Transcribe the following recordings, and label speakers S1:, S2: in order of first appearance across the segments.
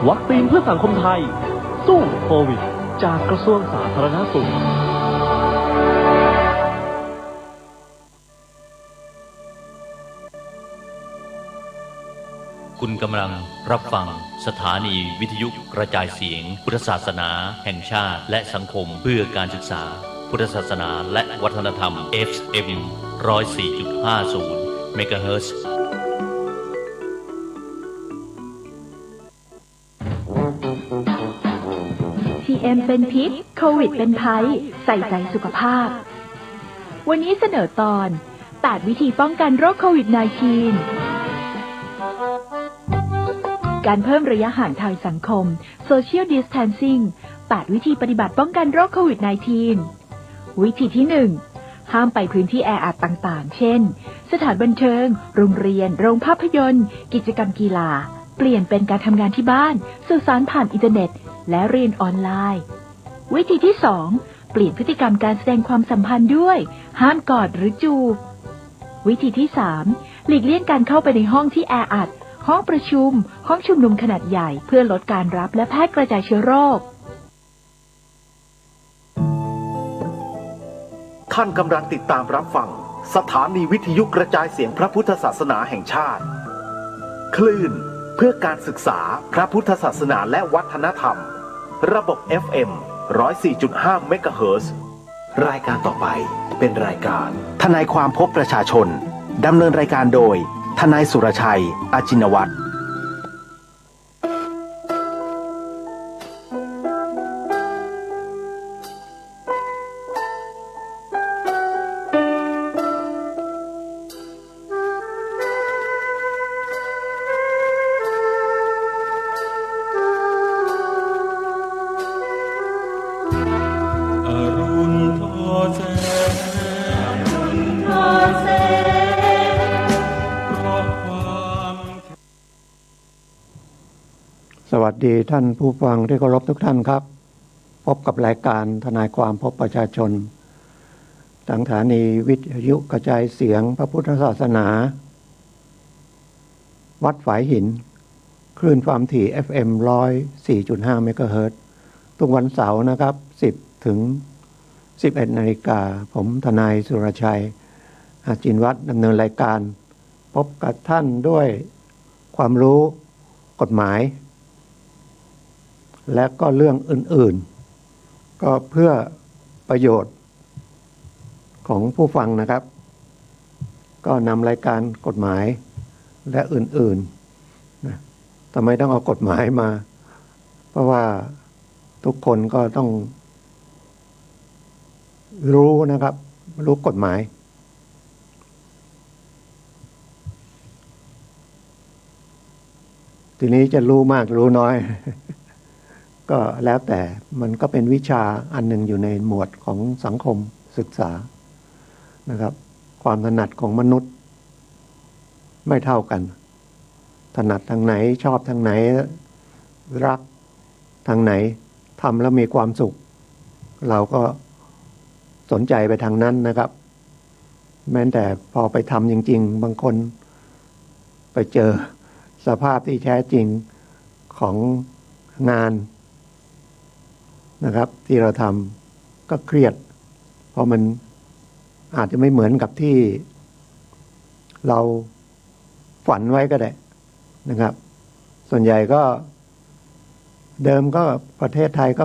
S1: วัคซีนเพื่อสังคมไทยสู้โควิดจากกระทรวงสาธารณสุข
S2: คุณกำลังรับฟังสถานีวิทยุกระจายเสียงพุทธศาสนาแห่งชาติและสังคมเพื่อการศึกษาพุทธศาสนาและวัฒนธรรม FM 104.50 เมกะเฮิรตซ์
S3: PM เป็นพิษโควิดเป็นภัยใส่ใจสุขภาพวันนี้เสนอตอน8วิธีป้องกันโรคโควิด -19 การเพิ่มระยะห่างทางสังคม Social Distancing 8 วิธีปฏิบัติป้องกันโรคโควิด -19 วิธีที่ 1 ห้ามไปพื้นที่แออัดต่างๆเช่นสถานบันเทิงโรงเรียนโรงภาพยนตร์กิจกรรมกีฬาเปลี่ยนเป็นการทำงานที่บ้านสื่อสารผ่านอินเทอร์เน็ตและเรียนออนไลน์วิธีที่ 2 เปลี่ยนพฤติกรรมการแสดงความสัมพันธ์ด้วยห้ามกอดหรือจูบวิธีที่ 3 หลีกเลี่ยงการเข้าไปในห้องที่แออัดห้องประชุมห้องชุมนุมขนาดใหญ่เพื่อลดการรับและแพร่กระจายเชื้อโรค
S4: ท่านกำลังติดตามรับฟังสถานีวิทยุกระจายเสียงพระพุทธศาสนาแห่งชาติคลื่นเพื่อการศึกษาพระพุทธศาสนาและวัฒนธรรมระบบ FM 104.5 เมกะเฮิรตซ์รายการต่อไปเป็นรายการทนายความพบประชาชนดำเนินรายการโดยทนายสุรชัยอาจินวัตร
S5: สวัสดีท่านผู้ฟังที่เคารพทุกท่านครับพบกับรายการทนายความพบประชาชนทางสถานีวิทยุกระจายเสียงพระพุทธศาสนาวัดฝายหินคลื่นความถี่ FM 104.5 เมกะเฮิรตซ์ทุกวันเสาร์นะครับ10 ถึง 11 นาฬิกาผมทนายสุรชัยอาจินวัตรดำเนินรายการพบกับท่านด้วยความรู้กฎหมายและก็เรื่องอื่นๆก็เพื่อประโยชน์ของผู้ฟังนะครับก็นำรายการกฎหมายและอื่นๆนะทำไมต้องเอากฎหมายมาเพราะว่าทุกคนก็ต้องรู้นะครับรู้กฎหมายทีนี้จะรู้มากรู้น้อยก็แล้วแต่มันก็เป็นวิชาอันหนึ่งอยู่ในหมวดของสังคมศึกษานะครับความถนัดของมนุษย์ไม่เท่ากันถนัดทางไหนชอบทางไหนรักทางไหนทำแล้วมีความสุขเราก็สนใจไปทางนั้นนะครับแม้แต่พอไปทำจริงๆบางคนไปเจอสภาพที่แท้จริงของงานนะครับที่เราทำก็เครียดเพราะมันอาจจะไม่เหมือนกับที่เราฝันไว้ก็ได้นะครับส่วนใหญ่ก็เดิมก็ประเทศไทยก็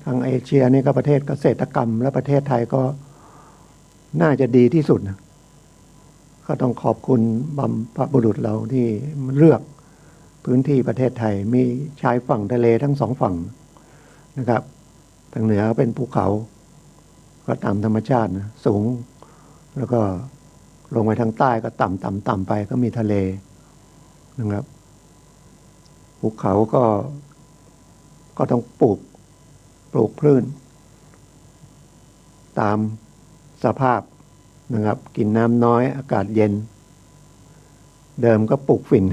S5: ทางเอเชียนี่ก็ประเทศเกษตรกรรมและประเทศไทยก็น่าจะดีที่สุดนะก็ต้องขอบคุณบรรพบุรุษเราที่เลือกพื้นที่ประเทศไทยมีชายฝั่งทะเลทั้งสองฝั่งนะครับทางเหนือเป็นภูเขาก็ตามธรรมชาตินะสูงแล้วก็ลงไปทางใต้ก็ต่ำไปก็มีทะเลนะครับภูเขาก็ต้องปลูกพืชตามสภาพนะครับกินน้ำน้อยอากาศเย็นเดิมก็ปลูกฝิ่น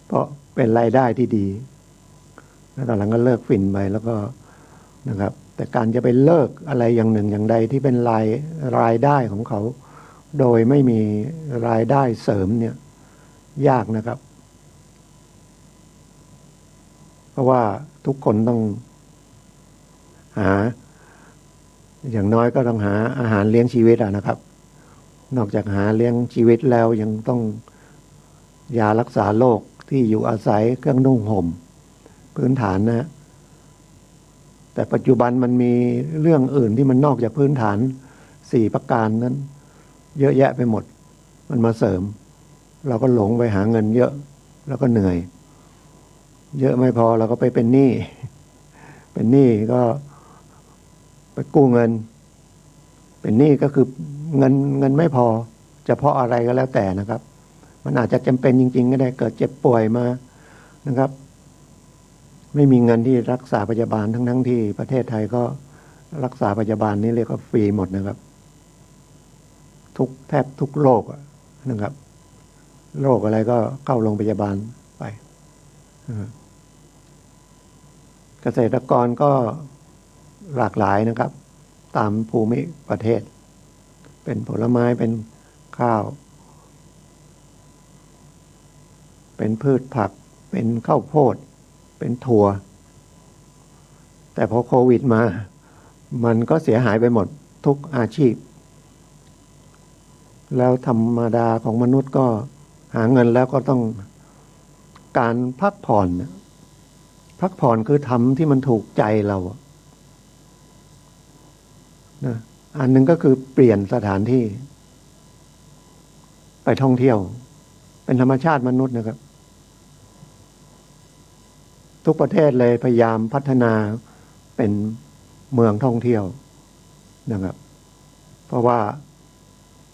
S5: เพราะเป็นรายได้ที่ดีแล้วตอนหลังก็เลิกฝิ่นไปแล้วก็นะครับแต่การจะไปเลิกอะไรอย่างหนึ่งอย่างใดที่เป็นรายได้ของเขาโดยไม่มีรายได้เสริมเนี่ยยากนะครับ เพราะว่าทุกคนต้องหาอย่างน้อยก็ต้องหาอาหารเลี้ยงชีวิตนะครับนอกจากหาเลี้ยงชีวิตแล้วยังต้องยารักษาโรคที่อยู่อาศัยเครื่องนุ่งห่มพื้นฐานนะแต่ปัจจุบันมันมีเรื่องอื่นที่มันนอกจากพื้นฐาน4ประการนั้นเยอะแยะไปหมดมันมาเสริมเราก็หลงไปหาเงินเยอะแล้วก็เหนื่อยเยอะไม่พอเราก็ไปเป็นหนี้เป็นหนี้ก็ไปกู้เงินเป็นหนี้ก็คือเงินไม่พอจะเพราะอะไรก็แล้วแต่นะครับมันอาจจะจำเป็นจริงๆก็ได้เกิดเจ็บป่วยมานะครับไม่มีเงินที่รักษาพยาบาลทั้งที่ประเทศไทยก็รักษาพยาบาลนี่เรียกว่าฟรีหมดนะครับแทบทุกโรคนะครับโรคอะไรก็เข้าโรงพยาบาลไปเกษตรกรก็หลากหลายนะครับตามภูมิประเทศเป็นผลไม้เป็นข้าวเป็นพืชผักเป็นข้าวโพดเป็นถั่วแต่พอโควิดมามันก็เสียหายไปหมดทุกอาชีพแล้วธรรมดาของมนุษย์ก็หาเงินแล้วก็ต้องการพักผ่อนคือทำที่มันถูกใจเรานะอันนึงก็คือเปลี่ยนสถานที่ไปท่องเที่ยวเป็นธรรมชาติมนุษย์นะครับทุกประเทศเลยพยายามพัฒนาเป็นเมืองท่องเที่ยวนะครับเพราะว่า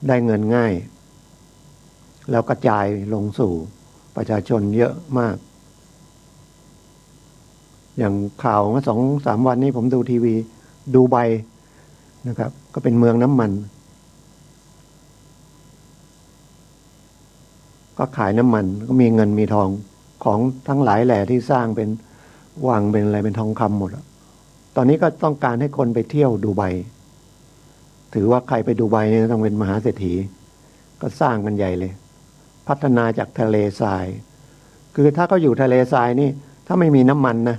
S5: ได้เงินง่ายแล้วกระจายลงสู่ประชาชนเยอะมากอย่างข่าวเมื่อ 2-3 วันนี้ผมดูทีวีดูไบนะครับก็เป็นเมืองน้ำมันก็ขายน้ำมันก็มีเงินมีทองของทั้งหลายแหล่ที่สร้างเป็นวังเป็นอะไรเป็นทองคำหมดตอนนี้ก็ต้องการให้คนไปเที่ยวดูไบถือว่าใครไปดูไบเนี่ยต้องเป็นมหาเศรษฐีก็สร้างกันใหญ่เลยพัฒนาจากทะเลทรายคือถ้าเขาอยู่ทะเลทรายนี่ถ้าไม่มีน้ำมันนะ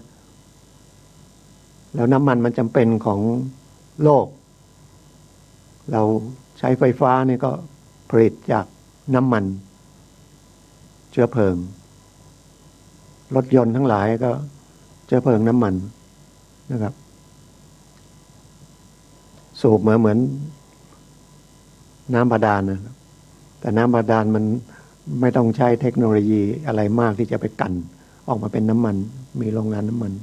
S5: แล้วน้ำมันมันจำเป็นของโลกเราใช้ไฟฟ้านี่ก็ผลิตจากน้ำมันเชื้อเพลิงรถยนต์ทั้งหลายก็เชื้อเพลิงน้ำมันนะครับสูบเหมือนน้ำบาดาลนะครับแต่น้ำบาดาลมันไม่ต้องใช้เทคโนโลยีอะไรมากที่จะไปกั่นออกมาเป็นน้ำมันมีโรงงานน้ำมัน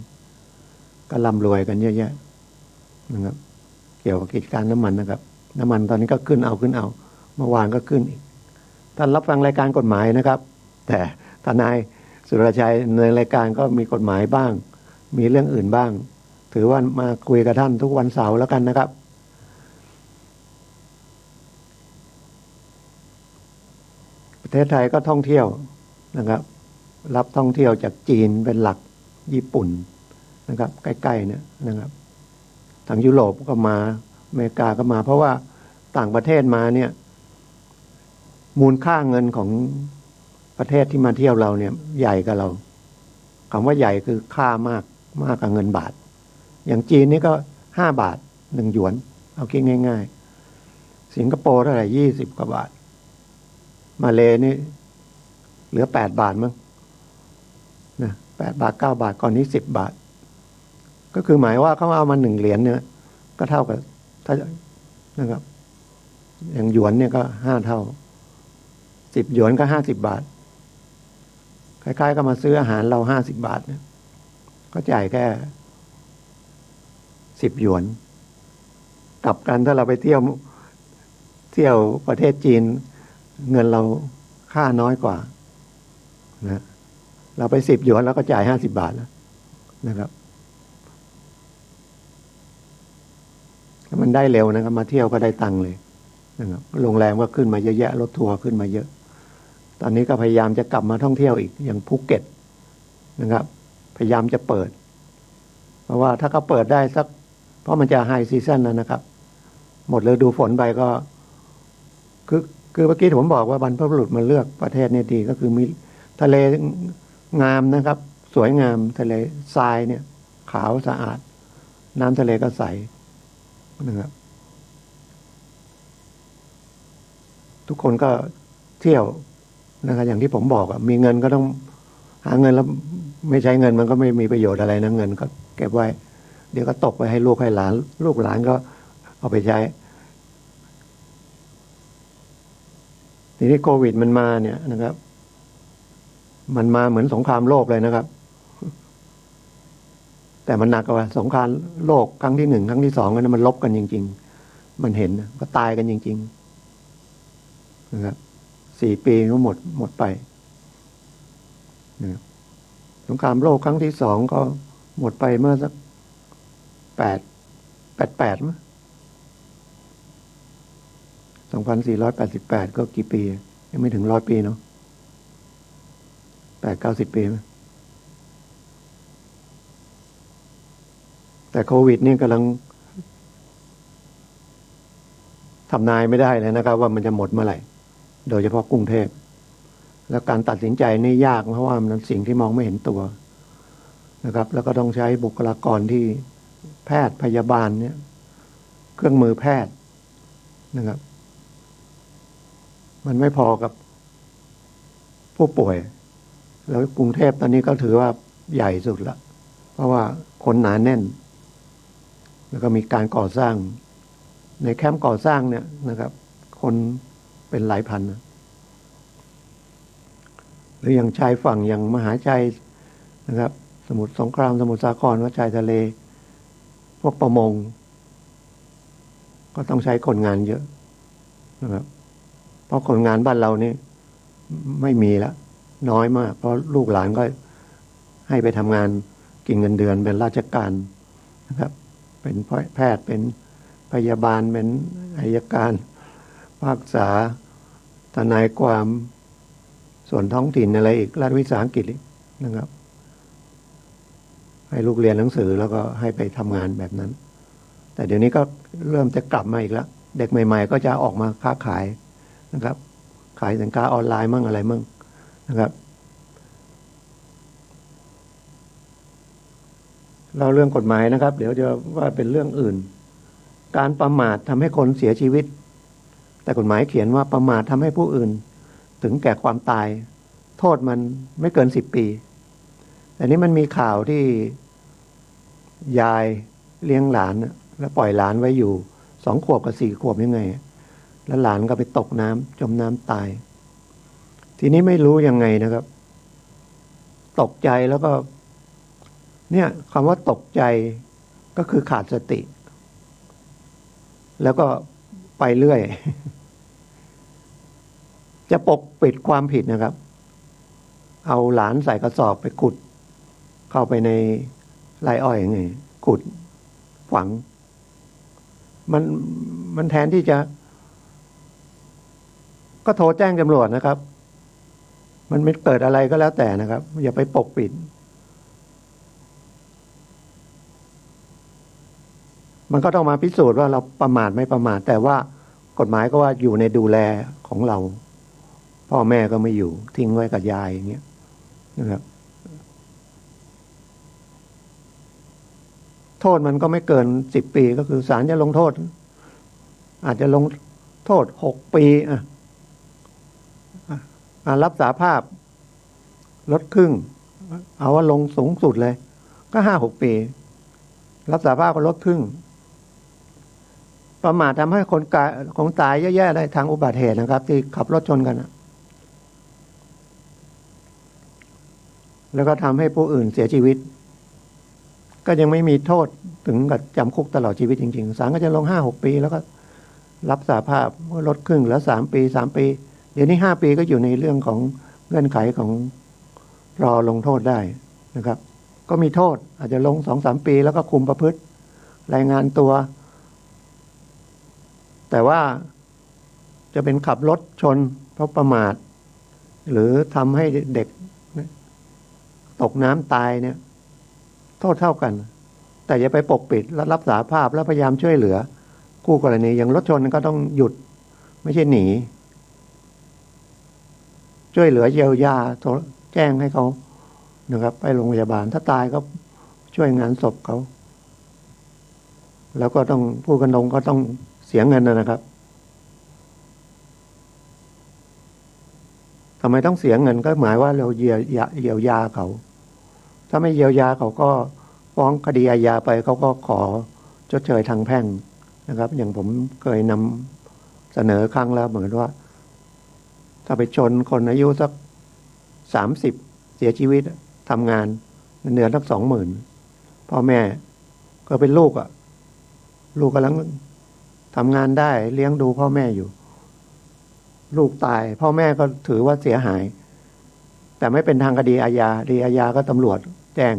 S5: ก็ร่ำรวยกันเยอะแยะนะครับเกี่ยวกับกิจการน้ำมันนะครับน้ำมันตอนนี้ก็ขึ้นเอาเมื่อวานก็ขึ้นอีกท่านรับฟังรายการกฎหมายนะครับแต่ทนายสุรชัยในรายการก็มีกฎหมายบ้างมีเรื่องอื่นบ้างถือว่ามาคุยกับท่านทุกวันเสาร์แล้วกันนะครับประเทศไทยก็ท่องเที่ยวนะครับรับท่องเที่ยวจากจีนเป็นหลักญี่ปุ่นนะครับใกล้ๆเนี่ยนะครับทางยุโรปก็มาอเมริกาก็มาเพราะว่าต่างประเทศมาเนี่ยมูลค่าเงินของประเทศที่มาเที่ยวเราเนี่ยใหญ่กับเราคำว่าใหญ่คือค่ามากกว่าเงินบาทอย่างจีนนี่ก็5 บาท1 หยวนเอาคิดง่ายๆสิงคโปร์เท่าไหร่20 กว่าบาทมาเลนี่เหลือ8 บาทมั้งนะ8 บาท 9 บาทก่อนนี้10 บาทก็คือหมายว่าเขาเอามา1 เหรียญเนี่ยก็เท่ากับถ้านะครับอย่างหยวนเนี่ยก็5 เท่า10 หยวนก็50 บาทคล้ายๆก็มาซื้ออาหารเรา50 บาทเนี่ยก็จ่ายแค่10 หยวนกลับกันถ้าเราไปเที่ยวประเทศจีนเงินเราค่าน้อยกว่านะเราไป10 หยวนแล้วก็จ่าย50 บาทแล้วนะครับมันได้เร็วนะครับมาเที่ยวก็ได้ตังค์เลยนะครับโรงแรมก็ขึ้นมาเยอะแยะรถทัวร์ขึ้นมาเยอะตอนนี้ก็พยายามจะกลับมาท่องเที่ยวอีกอย่างภูเก็ตนะครับพยายามจะเปิดเพราะว่าถ้าเขาเปิดได้สักเพราะมันจะไฮซีซั่นแล้วนะครับหมดฤดูฝนไปก็คือเมื่อกี้ผมบอกว่าบรรพบุรุษมาเลือกประเทศนี้ดีก็คือมีทะเลงามนะครับ สวยงามทะเลทรายเนี่ยขาวสะอาดน้ำทะเลก็ใสนะครับทุกคนก็เที่ยวนะครับอย่างที่ผมบอกมีเงินก็ต้องหาเงินแล้วไม่ใช้เงินมันก็ไม่มีประโยชน์อะไรนะเงินก็เก็บไว้เดี๋ยวก็ตกไปให้ลูกให้หลานลูกหลานก็เอาไปใช้ทีนี้โควิดมันมาเนี่ยนะครับมันมาเหมือนสงครามโลกเลยนะครับแต่มันหนักกว่าสงครามโลกครั้งที่ 1ครั้งที่ 2นั้นมันลบกันจริงๆมันเห็นก็ตายกันจริงๆนะครับ4 ปีก็หมดไปนะครับสงครามโลกครั้งที่ 2ก็หมดไปเมื่อสัก88มั้ย2488ก็กี่ปียังไม่ถึง100 ปีเนาะ80-90 ปีมั้ยแต่โควิดนี่กำลังทำนายไม่ได้เลยนะครับว่ามันจะหมดเมื่อไหร่โดยเฉพาะกรุงเทพแล้วการตัดสินใจนี่ยากเพราะว่ามันสิ่งที่มองไม่เห็นตัวนะครับแล้วก็ต้องใช้บุคลากรที่แพทย์พยาบาลเนี่ยเครื่องมือแพทย์นะครับมันไม่พอกับผู้ป่วยแล้วกรุงเทพตอนนี้ก็ถือว่าใหญ่สุดละเพราะว่าคนหนาแน่นแล้วก็มีการก่อสร้างในแคมป์ก่อสร้างเนี่ยนะครับคนเป็นหลายพันนะหรืออย่างชายฝั่งอย่างมหาชัยนะครับสมุทรสงครามสมุทรสาครว่าชายทะเลพวกประมงก็ต้องใช้คนงานเยอะนะครับเพราะคนงานบ้านเรานี่ไม่มีละน้อยมากเพราะลูกหลานก็ให้ไปทำงานกินเงินเดือนเป็นราชการนะครับเป็นแพทย์เป็นพยาบาลเป็นอัยการภาคษาทนายความส่วนท้องถิ่นอะไรอีกรัฐวิสาหกิจนะครับให้ลูกเรียนหนังสือแล้วก็ให้ไปทำงานแบบนั้นแต่เดี๋ยวนี้ก็เริ่มจะกลับมาอีกแล้วเด็กใหม่ๆก็จะออกมาค้าขายนะครับขายสินค้าออนไลน์มั่งอะไรมั่งนะครับเราเรื่องกฎหมายนะครับเดี๋ยวจะว่าเป็นเรื่องอื่นการประมาททำให้คนเสียชีวิตแต่กฎหมายเขียนว่าประมาททำให้ผู้อื่นถึงแก่ความตายโทษมันไม่เกิน10 ปีแต่นี้มันมีข่าวที่ยายเลี้ยงหลานแล้วปล่อยหลานไว้อยู่2 ขวบกับ4 ขวบยังไงแล้วหลานก็ไปตกน้ำจมน้ำตายทีนี้ไม่รู้ยังไงนะครับตกใจแล้วก็เนี่ยคำว่าตกใจก็คือขาดสติแล้วก็ไปเรื่อยจะปกปิดความผิดนะครับเอาหลานใส่กระสอบไปขุดเข้าไปในไร่อ้อยไงขุดฝังมันแทนที่จะก็โทรแจ้งตำรวจนะครับมันไม่เกิดอะไรก็แล้วแต่นะครับอย่าไปปกปิดมันก็ต้องมาพิสูจน์ว่าเราประมาทไม่ประมาทแต่ว่ากฎหมายก็ว่าอยู่ในดูแลของเราพ่อแม่ก็ไม่อยู่ทิ้งไว้กับยายอย่างเงี้ยนะครับโทษมันก็ไม่เกิน10 ปีก็คือศาลจะลงโทษอาจจะลงโทษ6 ปีรับสาภาพลดครึ่งเอาว่าลงสูงสุดเลยก็5-6 ปีรับสาภาพก็ลดครึ่งประมาททำให้คนตายเยอะแยะเลยทางอุบัติเหตุนะครับที่ขับรถชนกันแล้วก็ทำให้ผู้อื่นเสียชีวิตก็ยังไม่มีโทษถึงกับจำคุกตลอดชีวิตจริงๆศาลก็จะลง5-6 ปีแล้วก็รับสาภาพลดครึ่งเหลือ3 ปี3 ปีเดี๋ยวนี้5 ปีก็อยู่ในเรื่องของเงื่อนไขของรอลงโทษได้นะครับก็มีโทษอาจจะลง 2-3 ปีแล้วก็คุมประพฤติรายงานตัวแต่ว่าจะเป็นขับรถชนเพราะประมาทหรือทำให้เด็กตกน้ำตายเนี่ยโทษเท่ากันแต่อย่าไปปกปิดและรับสารภาพแล้วพยายามช่วยเหลือคู่กรณีอย่างรถชนก็ต้องหยุดไม่ใช่หนีช่วยเหลือเยียวยาแจ้งให้เขา นะครับ ไปโรงพยาบาลถ้าตายก็ช่วยงานศพเขาแล้วก็ต้องผู้กันลงก็ต้องเสียเงินนะครับทำไมต้องเสียเงินก็หมายว่าเราเยียวยาเขาถ้าไม่เยียวยาเขาก็ฟ้องคดีอาญาไปเขาก็ขอชดเชยทางแพ่งนะครับ อย่างผมเคยนำเสนอครั้งแล้วเหมือนว่าถ้าไปชนคนอายุสัก30เสียชีวิตทำงานเดือนสัก20,000พ่อแม่ก็เป็นลูกลูกกำลังทำงานได้เลี้ยงดูพ่อแม่อยู่ลูกตายพ่อแม่ก็ถือว่าเสียหายแต่ไม่เป็นทางคดีอาญาคดีอาญาก็ตำรวจแจ้ง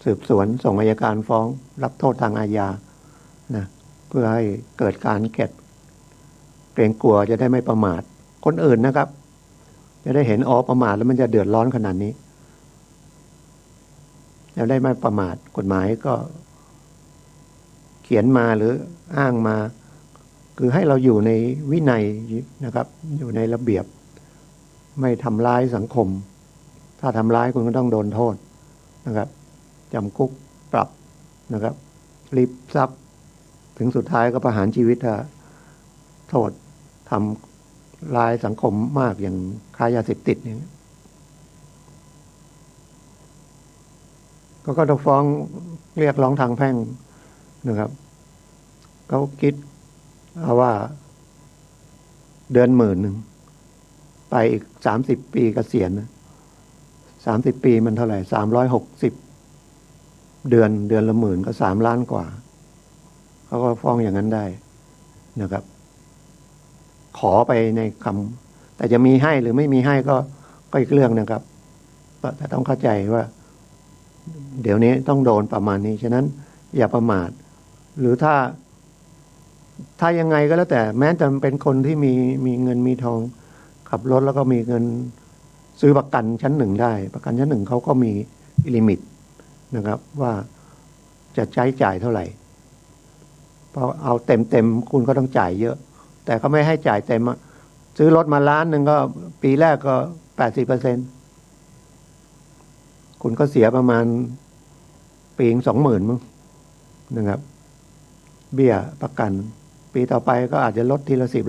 S5: สืบสวนส่งอัยการฟ้องรับโทษทางอาญานะเพื่อให้เกิดการเกรงกลัวจะได้ไม่ประมาทคนอื่นนะครับจะได้เห็นประมาทแล้วมันจะเดือดร้อนขนาดนี้แล้วได้ไม่ประมาทกฎหมายก็เขียนมาหรืออ้างมาคือให้เราอยู่ในวินัยนะครับอยู่ในระเบียบไม่ทำร้ายสังคมถ้าทำร้ายคุณก็ต้องโดนโทษนะครับจำคุกปรับนะครับริบทรัพย์ถึงสุดท้ายก็ประหารชีวิตถ้าโทษทำร้ายสังคมมากอย่างค้ายาเสพติดอย่างนี้ก็ต้องฟ้องเรียกร้องทางแพ่งนะครับเขาคิดเอาว่าเดือน10,000ไปอีก30 ปีเกษียณ30 ปีมันเท่าไหร่360เดือนละ10,000ก็3 ล้านกว่าเขาก็ฟ้องอย่างนั้นได้นะครับขอไปในคำแต่จะมีให้หรือไม่มีให้ก็อีกเรื่องนะครับแต่ต้องเข้าใจว่าเดี๋ยวนี้ต้องโดนประมาณนี้ฉะนั้นอย่าประมาทหรือถ้ายังไงก็แล้วแต่แม้จะเป็นคนที่มีเงินมีทองขับรถแล้วก็มีเงินซื้อประกันชั้น1ได้ประกันชั้น1เขาก็มีลิมิตนะครับว่าจะใช้จ่ายเท่าไหร่เพราะเอาเต็มคุณก็ต้องจ่ายเยอะแต่เขาไม่ให้จ่ายเต็มซื้อรถมา1 ล้านก็ปีแรกก็ 80%คุณก็เสียประมาณปี20,000มั้งนะครับเบี้ยประกันปีต่อไปก็อาจจะลดทีละ10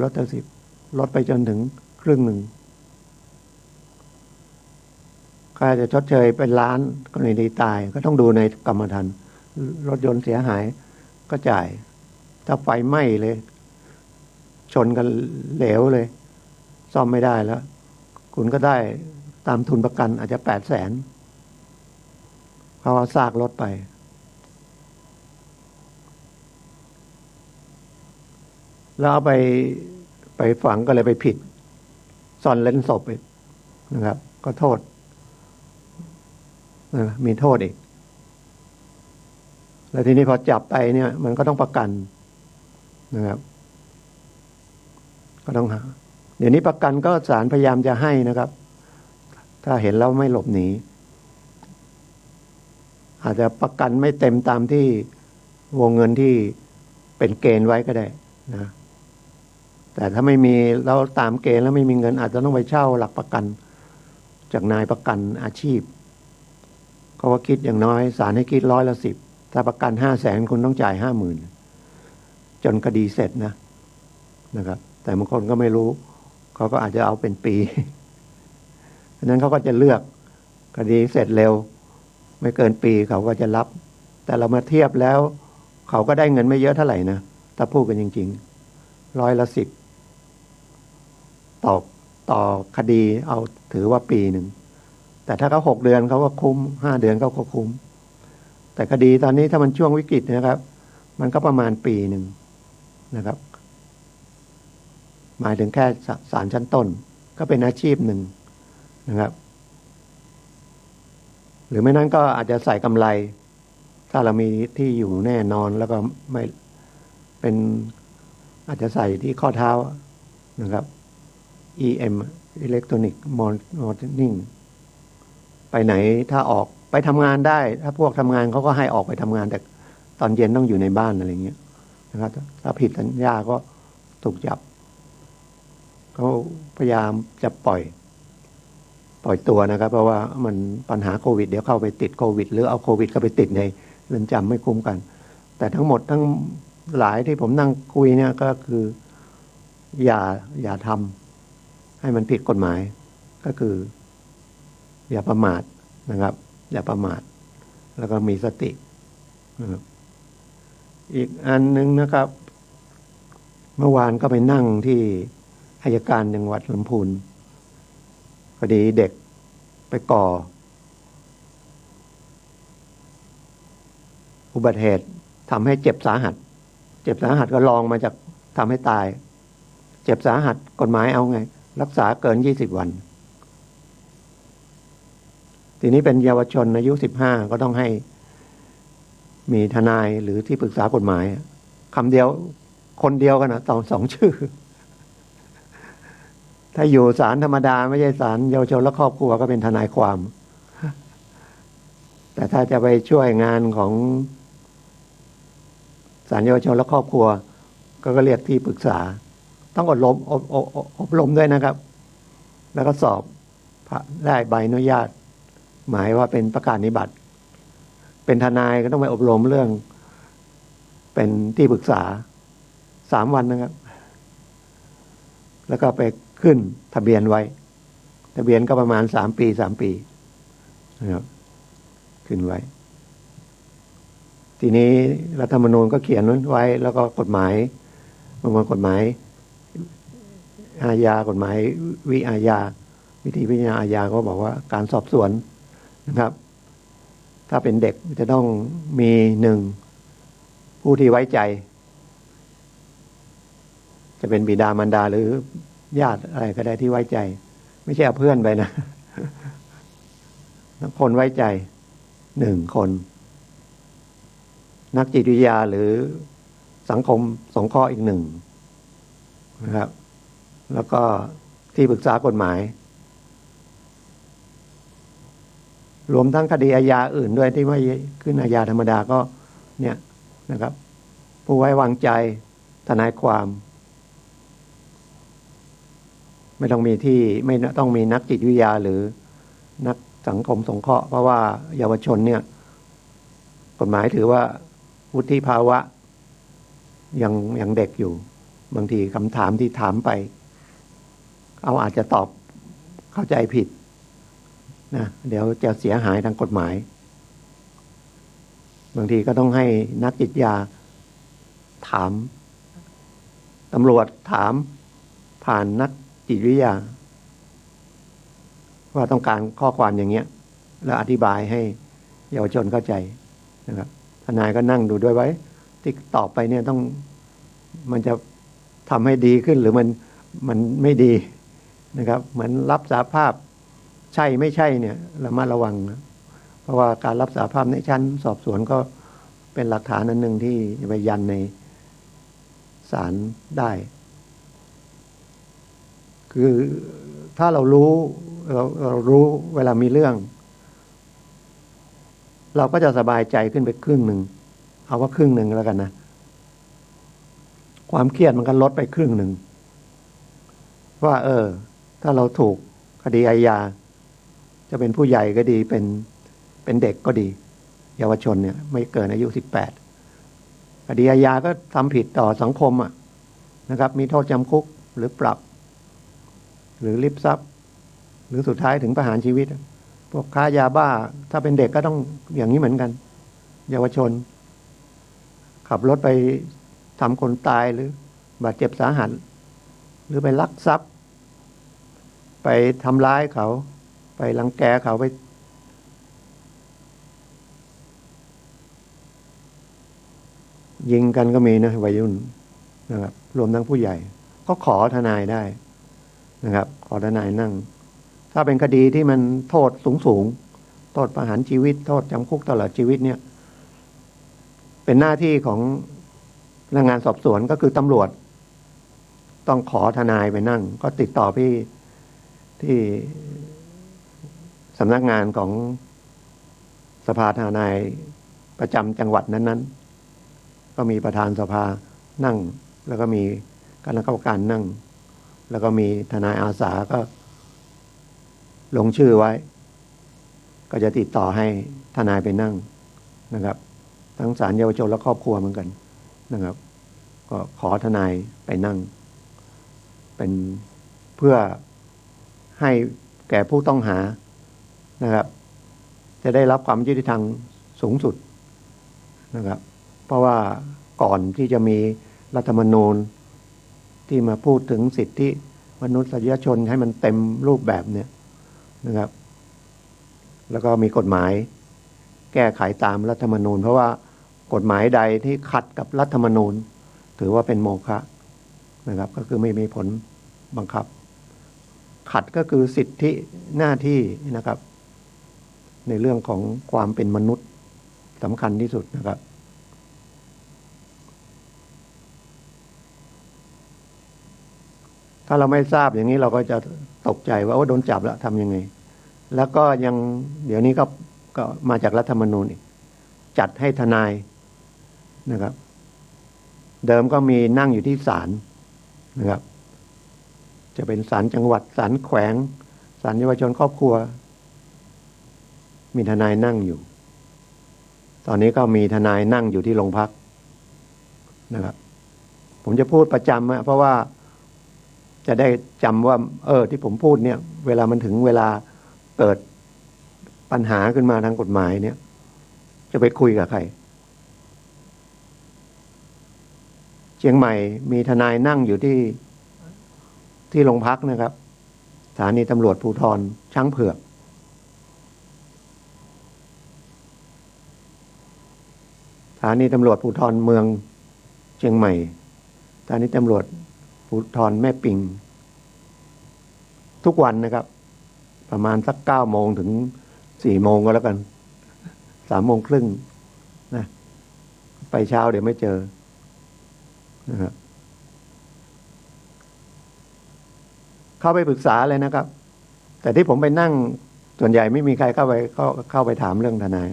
S5: ลดไปจนถึงครึ่งหนึ่งก็อาจจะชดเชยเป็นล้านกรณีตายก็ต้องดูในกรรมธรรม์รถยนต์เสียหายก็จ่ายถ้าไฟไหม้เลยชนกันเหลวเลยซ่อมไม่ได้แล้วคุณก็ได้ตามทุนประกันอาจจะ800,000เขาเอาซากรถไปแล้วเอาไปฝังก็เลยไปผิดซ่อนเร้นศพอีกนะครับก็โทษมีโทษอีกแล้วทีนี้พอจับไปเนี่ยมันก็ต้องประกันนะครับก็ต้องหาเดี๋ยวนี้ประกันก็ศาลพยายามจะให้นะครับถ้าเห็นแล้วไม่หลบหนีอาจจะประกันไม่เต็มตามที่วงเงินที่เป็นเกณฑ์ไว้ก็ได้นะแต่ถ้าไม่มีแล้วตามเกณฑ์แล้วไม่มีเงินอาจจะต้องไปเช่าหลักประกันจากนายประกันอาชีพเขาว่าคิดอย่างน้อยศาลให้คิด10%ถ้าประกัน500,000คุณต้องจ่าย50,000จนคดีเสร็จนะครับแต่บางคนก็ไม่รู้เขาก็อาจจะเอาเป็นปีฉะนั้นเขาก็จะเลือกคดีเสร็จเร็วไม่เกินปีเขาก็จะรับแต่เรามาเทียบแล้วเขาก็ได้เงินไม่เยอะเท่าไหร่นะถ้าพูดกันจริงๆ10%ต่อคดีเอาถือว่าปีหนึ่งแต่ถ้าเขา6 เดือนเขาก็คุ้ม5 เดือนเขาก็คุ้มแต่คดีตอนนี้ถ้ามันช่วงวิกฤตนะครับมันก็ประมาณปีหนึ่งนะครับหมายถึงแค่ศาลชั้นต้นก็เป็นอาชีพหนึ่งนะครับหรือไม่นั้นก็อาจจะใส่กำไรถ้าเรามีที่อยู่แน่นอนแล้วก็ไม่เป็นอาจจะใส่ที่ข้อเท้านะครับ EM Electronic Monitoring ไปไหนถ้าออกไปทำงานได้ถ้าพวกทำงานเขาก็ให้ออกไปทำงานแต่ตอนเย็นต้องอยู่ในบ้านอะไรเงี้ยนะครับถ้าผิดสัญญาก็ถูกจับเขาพยายามจะปล่อย ปล่อยตัวนะครับเพราะว่ามันปัญหาโควิดเดี๋ยวเข้าไปติดโควิดหรือเอาโควิดเข้าไปติดในเรือนจำไม่คุ้มกันแต่ทั้งหมดทั้งหลายที่ผมนั่งคุยเนี่ยก็คืออย่าทำให้มันผิดกฎหมายก็คืออย่าประมาทนะครับอย่าประมาทแล้วก็มีสตินะครับอีกอันนึงนะครับเมื่อวานก็ไปนั่งที่อัยการจังหวัดลำพูนพอดีเด็กไปก่ออุบัติเหตุทำให้เจ็บสาหัสก็ลองมาจากทำให้ตายเจ็บสาหัสกฎหมายเอาไงรักษาเกิน20 วันทีนี้เป็นเยาวชนอายุ15ก็ต้องให้มีทนายหรือที่ปรึกษากฎหมายคำเดียวคนเดียวกันนะสองชื่อถ้าอยู่ศาลธรรมดาไม่ใช่ศาลเยาวชนและครอบครัวก็เป็นทนายความแต่ถ้าจะไปช่วยงานของศาลเยาวชนและครอบครัวก็เรียกที่ปรึกษาต้องอบรมด้วยนะครับแล้วก็สอบได้ใบอนุญาตหมายว่าเป็นประกาศนียบัตรเป็นทนายก็ต้องไปอบรมเรื่องเป็นที่ปรึกษา3 วันนะครับแล้วก็ไปขึ้นทะเบียนไว้ทะเบียนก็ประมาณ3 ปีนะครับขึ้นไว้ทีนี้รัฐธรรมนูญก็เขียนไว้แล้วก็กฎหมายบางกฎหมายอาญากฎหมายวิอาญาวิธีพิจารณาอาญาก็บอกว่าการสอบสวนนะครับถ้าเป็นเด็กจะต้องมี1ผู้ที่ไว้ใจจะเป็นบิดามารดาหรือญาติอะไรก็ได้ที่ไว้ใจไม่ใช่เอาเพื่อนไปนะคนไว้ใจ1 คนนักจิตวิทยาหรือสังคมสงเคราะห์อีก1นะครับแล้วก็ที่ปรึกษากฎหมายรวมทั้งคดีอาญาอื่นด้วยที่ไม่ขึ้นอาญาธรรมดาก็เนี่ยนะครับผู้ไว้วางใจทนายความไม่ต้องมีนักจิตวิทยาหรือนักสังคมสงเคราะห์เพราะว่าเยาวชนเนี่ยกฎหมายถือว่าวุฒิภาวะยังเด็กอยู่บางทีคำถามที่ถามไปอาจจะตอบเข้าใจผิดนะเดี๋ยวจะเสียหายทางกฎหมายบางทีก็ต้องให้นักจิตวิทยาถามตำรวจถามผ่านนักจิตวิทยาว่าต้องการข้อความอย่างเงี้ยแล้วอธิบายให้เยาวชนเข้าใจนะครับทนายก็นั่งดูด้วยไว้ที่ตอบไปเนี่ยมันจะทำให้ดีขึ้นหรือมันไม่ดีนะครับเหมือนรับสารภาพใช่ไม่ใช่เนี่ยระมัดระวังนะเพราะว่าการรับสารภาพในชั้นสอบสวนก็เป็นหลักฐานอันหนึ่งที่จะไปยันในศาลได้คือถ้าเรารู้เวลามีเรื่องเราก็จะสบายใจขึ้นไปครึ่งหนึ่งเอาว่าครึ่งหนึ่งแล้วกันนะความเครียดมันก็ลดไปครึ่งหนึ่งว่าถ้าเราถูกคดีอาญาจะเป็นผู้ใหญ่ก็ดีเป็นเด็กก็ดีเยาวชนเนี่ยไม่เกินอายุ18คดีอาญาก็ทำผิดต่อสังคมนะครับมีโทษจำคุกหรือปรับหรือริบทรัพย์หรือสุดท้ายถึงประหารชีวิตพวกค้ายาบ้าถ้าเป็นเด็กก็ต้องอย่างนี้เหมือนกันเยาวชนขับรถไปทำคนตายหรือบาดเจ็บสาหัสหรือไปลักทรัพย์ไปทำร้ายเขาไปรังแกเขาไปยิงกันก็มีนะวัยรุ่นนะครับรวมทั้งผู้ใหญ่ก็ขอทนายได้นะครับขอทนายนั่งถ้าเป็นคดีที่มันโทษสูงโทษประหารชีวิตโทษจำคุกตลอดชีวิตเนี่ยเป็นหน้าที่ของพนักงานสอบสวนก็คือตำรวจต้องขอทนายไปนั่งก็ติดต่อพี่ที่สำนักงานของสภาทนายประจำจังหวัดนั้นๆก็มีประธานสภานั่งแล้วก็มีคณะกรรมการนั่งแล้วก็มีทนายอาสาก็ ลงชื่อไว้ก็จะติดต่อให้ทนายไปนั่งนะครับทั้งศาลเยาวชนและครอบครัวเหมือนกันนะครับก็ขอทนายไปนั่งเป็นเพื่อให้แก่ผู้ต้องหานะครับจะได้รับความยุติธรรมสูงสุดนะครับเพราะว่าก่อนที่จะมีรัฐธรรมนูญที่มาพูดถึงสิทธิมนุษยชนให้มันเต็มรูปแบบเนี่ยนะครับแล้วก็มีกฎหมายแก้ไขตามรัฐธรรมนูญเพราะว่ากฎหมายใดที่ขัดกับรัฐธรรมนูญถือว่าเป็นโมฆะนะครับก็คือไม่มีผลบังคับขัดก็คือสิทธิหน้าที่นะครับในเรื่องของความเป็นมนุษย์สำคัญที่สุดนะครับถ้าเราไม่ทราบอย่างนี้เราก็จะตกใจว่าโดนจับแล้วทำยังไงแล้วก็ยังเดี๋ยวนี้ก็มาจากรัฐธรรมนูญอีกจัดให้ทนายนะครับเดิมก็มีนั่งอยู่ที่ศาลนะครับจะเป็นศาลจังหวัดศาลแขวงศาลเยาวชนครอบครัวมีทนายนั่งอยู่ตอนนี้ก็มีทนายนั่งอยู่ที่โรงพักนะครับผมจะพูดประจำเพราะว่าจะได้จำว่าที่ผมพูดเนี่ยเวลามันถึงเวลาเกิดปัญหาขึ้นมาทางกฎหมายเนี่ยจะไปคุยกับใครเชียงใหม่มีทนายนั่งอยู่ที่โรงพักนะครับสถานีตำรวจภูธรช้างเผือกสถานีตำรวจภูธรเมืองเชียงใหม่สถานีตำรวจภูธรแม่ปิงทุกวันนะครับประมาณสัก9 โมงถึง4 โมงก็แล้วกัน3 โมงครึ่งนะไปเช้าเดี๋ยวไม่เจอนะครับเข้าไปปรึกษาเลยนะครับแต่ที่ผมไปนั่งส่วนใหญ่ไม่มีใครเข้าไปถามเรื่องทนาย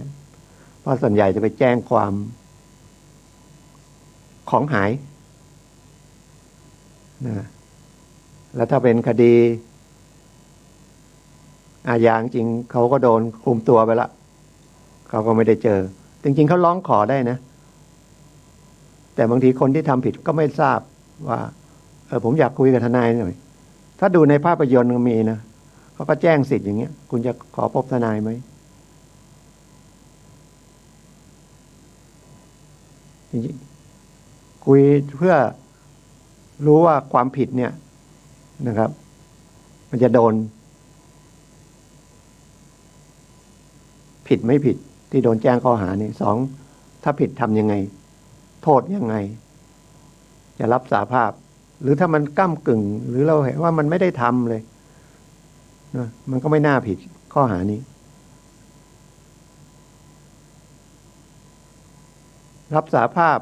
S5: เพราะส่วนใหญ่จะไปแจ้งความของหายนะแล้วถ้าเป็นคดีอาญาจริงเขาก็โดนคุมตัวไปละเขาก็ไม่ได้เจอจริงๆเขาร้องขอได้นะแต่บางทีคนที่ทำผิดก็ไม่ทราบว่าผมอยากคุยกับทนายหน่อยถ้าดูในภาพยนตร์ก็มีนะเขาก็แจ้งสิทธิ์อย่างเงี้ยคุณจะขอพบทนายไหมจริงๆคุยเพื่อรู้ว่าความผิดเนี่ยนะครับมันจะโดนผิดไม่ผิดที่โดนแจ้งข้อหานี่2ถ้าผิดทำยังไงโทษยังไงจะรับสาภาพหรือถ้ามันก้ำกึ่งหรือเราเห็นว่ามันไม่ได้ทำเลยนะมันก็ไม่น่าผิดข้อหานี้รับสาภาพ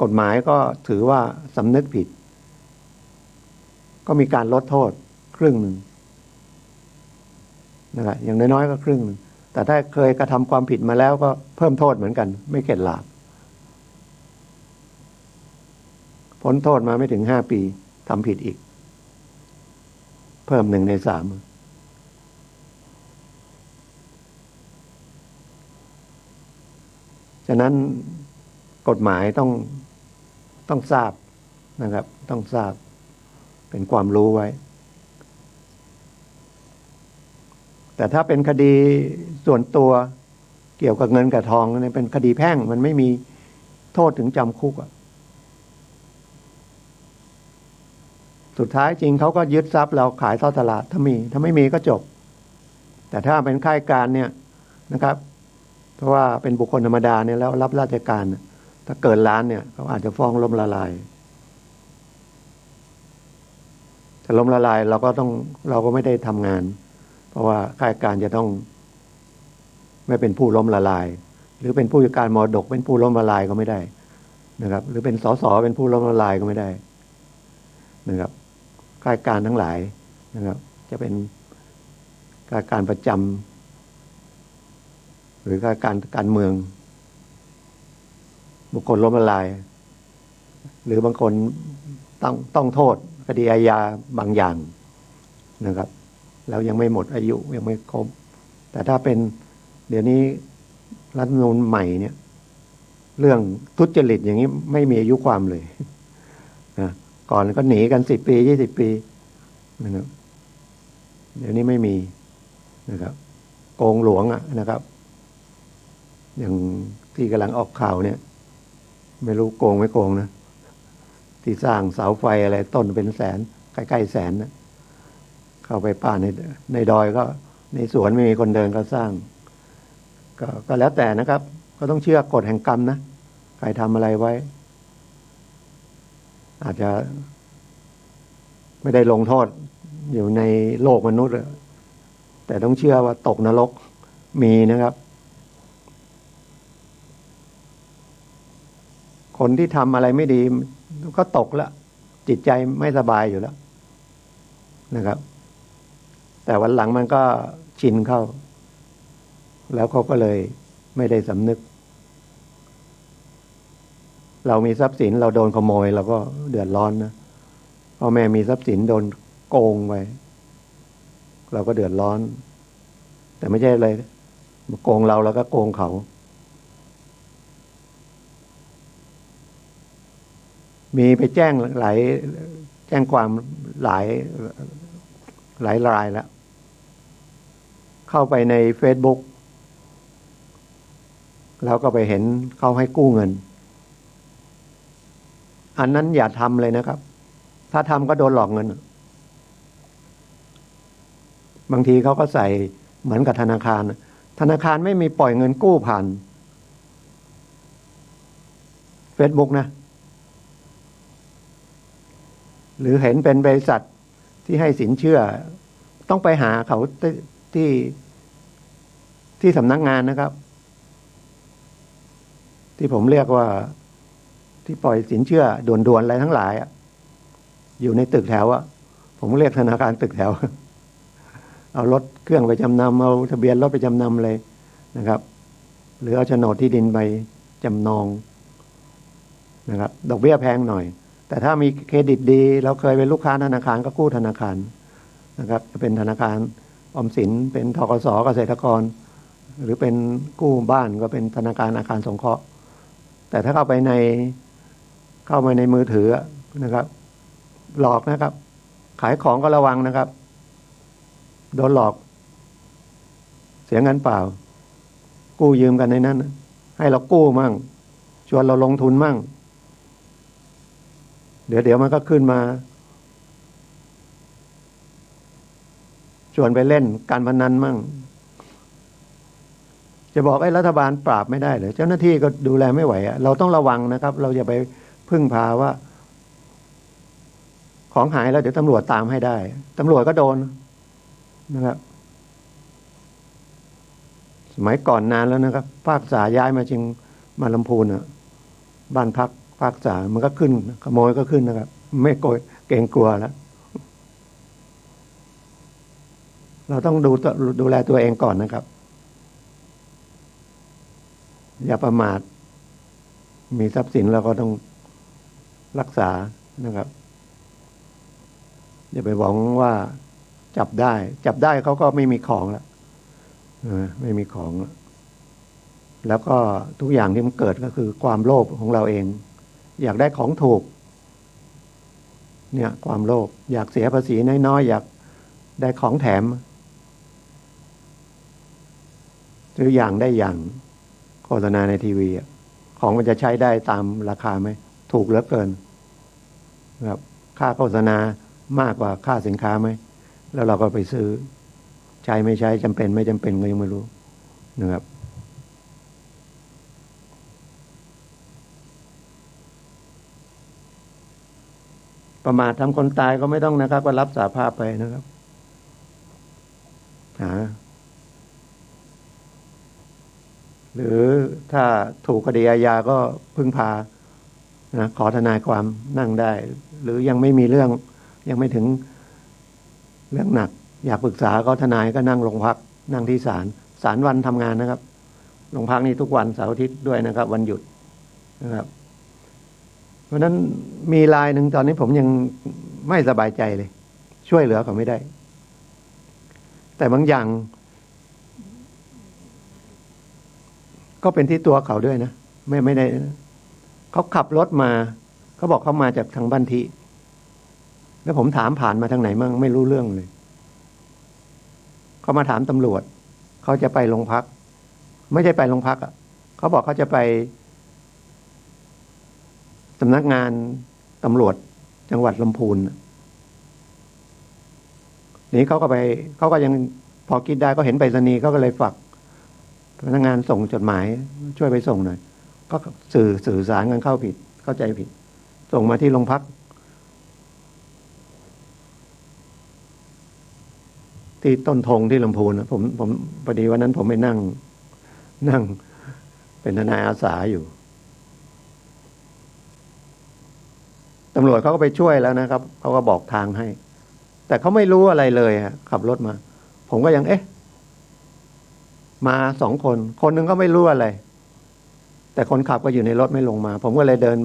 S5: กฎหมายก็ถือว่าสำนึกผิดก็มีการลดโทษครึ่งหนึ่งนะครับอย่างน้อยๆก็ครึ่งหนึ่งแต่ถ้าเคยกระทำความผิดมาแล้วก็เพิ่มโทษเหมือนกันไม่เข็ดหลาบพ้นโทษมาไม่ถึง5 ปีทำผิดอีกเพิ่ม1 ใน 3ฉะนั้นกฎหมายต้องทราบนะครับต้องทราบเป็นความรู้ไว้แต่ถ้าเป็นคดีส่วนตัวเกี่ยวกับเงินกับทองเนี่ยเป็นคดีแพ่งมันไม่มีโทษถึงจำคุกสุดท้ายจริงเขาก็ยึดทรัพย์เราขายทอดตลาดถ้าไม่มีก็จบแต่ถ้าเป็นข้าราชการเนี่ยนะครับเพราะว่าเป็นบุคคลธรรมดาเนี่ยแล้วรับราชการถ้าเกินล้านเนี่ยเขาอาจจะฟ้องล้มละลายแต่ล้มละลายเราก็ไม่ได้ทำงานเพราะว่าข้าราชการจะต้องไม่เป็นผู้ล้มละลายหรือเป็นผู้จัดการมรดกเป็นผู้ล้มละลายก็ไม่ได้นะครับหรือเป็นสสเป็นผู้ล้มละลายก็ไม่ได้นะครับข้าราชการทั้งหลายนะครับจะเป็นข้าราชการประจำหรือข้าราชการการเมืองบุคคลล้มละลายหรือบางคนต้องโทษคดีอาญาบางอย่างนะครับ แล้วยังไม่หมดอายุยังไม่ครบแต่ถ้าเป็นเดี๋ยวนี้รัฐธรรมนูญใหม่เนี่ยเรื่องทุจริตอย่างนี้ไม่มีอายุความเลยนะก่อนก็หนีกัน10 ปี20 ปีนะครับเดี๋ยวนี้ไม่มีนะครับโกงหลวงนะครับอย่างที่กำลังออกข่าวเนี่ยไม่รู้โกงไม่โกงนะที่สร้างเสาไฟอะไรต้นเป็นแสนใกล้ๆแสนนะเข้าไปป่าในดอยก็ในสวนไม่มีคนเดินก็สร้างก็แล้วแต่นะครับก็ต้องเชื่อกฎแห่งกรรมนะใครทำอะไรไว้อาจจะไม่ได้ลงโทษอยู่ในโลกมนุษย์แต่ต้องเชื่อว่าตกนรกมีนะครับคนที่ทำอะไรไม่ดีก็ตกแล้วจิตใจไม่สบายอยู่แล้วนะครับแต่วันหลังมันก็ชินเข้าแล้วเขาก็เลยไม่ได้สำนึกเรามีทรัพย์สินเราโดนขโมยเราก็เดือดร้อนนะพ่อแม่มีทรัพย์สินโดนโกงไปเราก็เดือดร้อนแต่ไม่ใช่เลยมาโกงเราแล้วก็โกงเขามีไปแจ้งแจ้งความหลายรายแล้วเข้าไปใน Facebook แล้วก็ไปเห็นเขาให้กู้เงินอันนั้นอย่าทำเลยนะครับถ้าทำก็โดนหลอกเงินบางทีเขาก็ใส่เหมือนกับธนาคารไม่มีปล่อยเงินกู้ผ่าน Facebook นะหรือเห็นเป็นบริษัทที่ให้สินเชื่อต้องไปหาเขาที่สำนักงานนะครับที่ผมเรียกว่าที่ปล่อยสินเชื่อด่วนๆอะไรทั้งหลายอยู่ในตึกแถวผมเรียกธนาคารตึกแถวเอารถเครื่องไปจำนำเอาทะเบียนรถไปจำนำเลยนะครับหรือเอาโฉนดที่ดินไปจำนองนะครับดอกเบี้ยแพงหน่อยแต่ถ้ามีเครดิตดีเราเคยเป็นลูกค้าธนาคารก็กู้ธนาคารนะครับจะเป็นธนาคารออมสินเป็นธกส.เกษตรกรหรือเป็นกู้บ้านก็เป็นธนาคารอาคารสงเคราะห์แต่ถ้าเข้ามาในมือถือนะครับหลอกนะครับขายของก็ระวังนะครับโดนหลอกเสียเงินเปล่ากู้ยืมกันในนั้นให้เรากู้มั่งชวนเราลงทุนมั่งเดี๋ยวมันก็ขึ้นมาชวนไปเล่นการพนันมั่งจะบอกรัฐบาลปราบไม่ได้เหรอเจ้าหน้าที่ก็ดูแลไม่ไหวเราต้องระวังนะครับเราอย่าไปพึ่งพาว่าของหายแล้วเดี๋ยวตำรวจตามให้ได้ตำรวจก็โดนนะครับสมัยก่อนนานแล้วนะครับภาคษาย้ายมาลำพูนบ้านพักภาคษามันก็ขึ้นขโมยก็ขึ้นนะครับไม่เกรงกลัวแล้วเราต้องดูแลตัวเองก่อนนะครับอย่าประมาทมีทรัพย์สินเราก็ต้องรักษานะครับอย่าไปหวังว่าจับได้เขาก็ไม่มีของแล้วไม่มีของแล้วก็ทุกอย่างที่มันเกิดก็คือความโลภของเราเองอยากได้ของถูกเนี่ยความโลภอยากเสียภาษีน้อยๆอยากได้ของแถมซื้ออย่างได้อย่างโฆษณาในทีวีของมันจะใช้ได้ตามราคาไหมถูกเหลือเกินนะครับค่าโฆษณามากกว่าค่าสินค้าไหมแล้วเราก็ไปซื้อใช้ไม่ใช้จำเป็นไม่จำเป็นก็ยังไม่รู้นะครับประมาททำคนตายก็ไม่ต้องนะครับก็รับสาภาพไปนะครับหรือถ้าถูกคดีอาญาก็พึ่งพาขอทนายความนั่งได้หรือยังไม่มีเรื่องยังไม่ถึงเรื่องหนักอยากปรึกษาก็ทนายก็นั่งโรงพักนั่งที่ศาลวันทำงานนะครับโรงพักนี่ทุกวันเสาร์อาทิตย์ด้วยนะครับวันหยุดนะครับเพราะนั้นมีรายหนึ่งตอนนี้ผมยังไม่สบายใจเลยช่วยเหลือเขาไม่ได้ แต่บางอย่างก็เป็นที่ตัวเขาด้วยนะไม่ได้เขาขับรถมาเขาบอกเขามาจากทางบ้านทิแล้วผมถามผ่านมาทางไหนมั่งไม่รู้เรื่องเลยเขามาถามตำรวจเขาจะไปโรงพักไม่ใช่ไปโรงพักอ่ะเขาบอกเขาจะไปสำนักงานตำรวจจังหวัดลำพูนนี่เขาก็ยังพอคิดได้ก็เห็นไปรษณีย์เขาก็เลยฝากพนักงานส่งจดหมายช่วยไปส่งหน่อยก็สื่อสารกันเข้าใจผิดส่งมาที่โรงพักที่ต้นธงที่ลำพูนนะผมพอดีวันนั้นผมไปนั่งเป็นทนายอาสาอยู่ตำรวจเขาก็ไปช่วยแล้วนะครับเขาก็บอกทางให้แต่เขาไม่รู้อะไรเลยฮะขับรถมาผมก็ยังมา2 คนหนึ่งก็ไม่รู้อะไรแต่คนขับก็อยู่ในรถไม่ลงมาผมก็เลยเดิน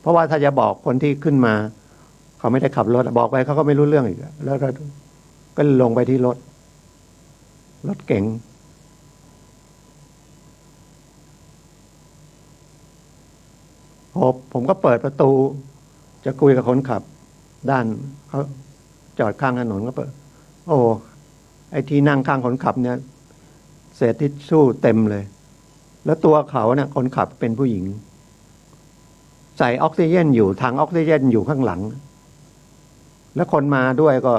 S5: เพราะว่าถ้าจะบอกคนที่ขึ้นมาเขาไม่ได้ขับรถบอกไปเขาก็ไม่รู้เรื่องอีกแล้วก็ลงไปที่รถเก๋งผมก็เปิดประตูจะคุยกับคนขับด้านเขาจอดข้างถนนก็เปิดโอ้ไอ้ที่นั่งข้างคนขับเนี่ยเศษทิชชู่เต็มเลยแล้วตัวเขาเนี่ยคนขับเป็นผู้หญิงใส่ออกซิเจนอยู่ถังออกซิเจนอยู่ข้างหลังแล้วคนมาด้วยก็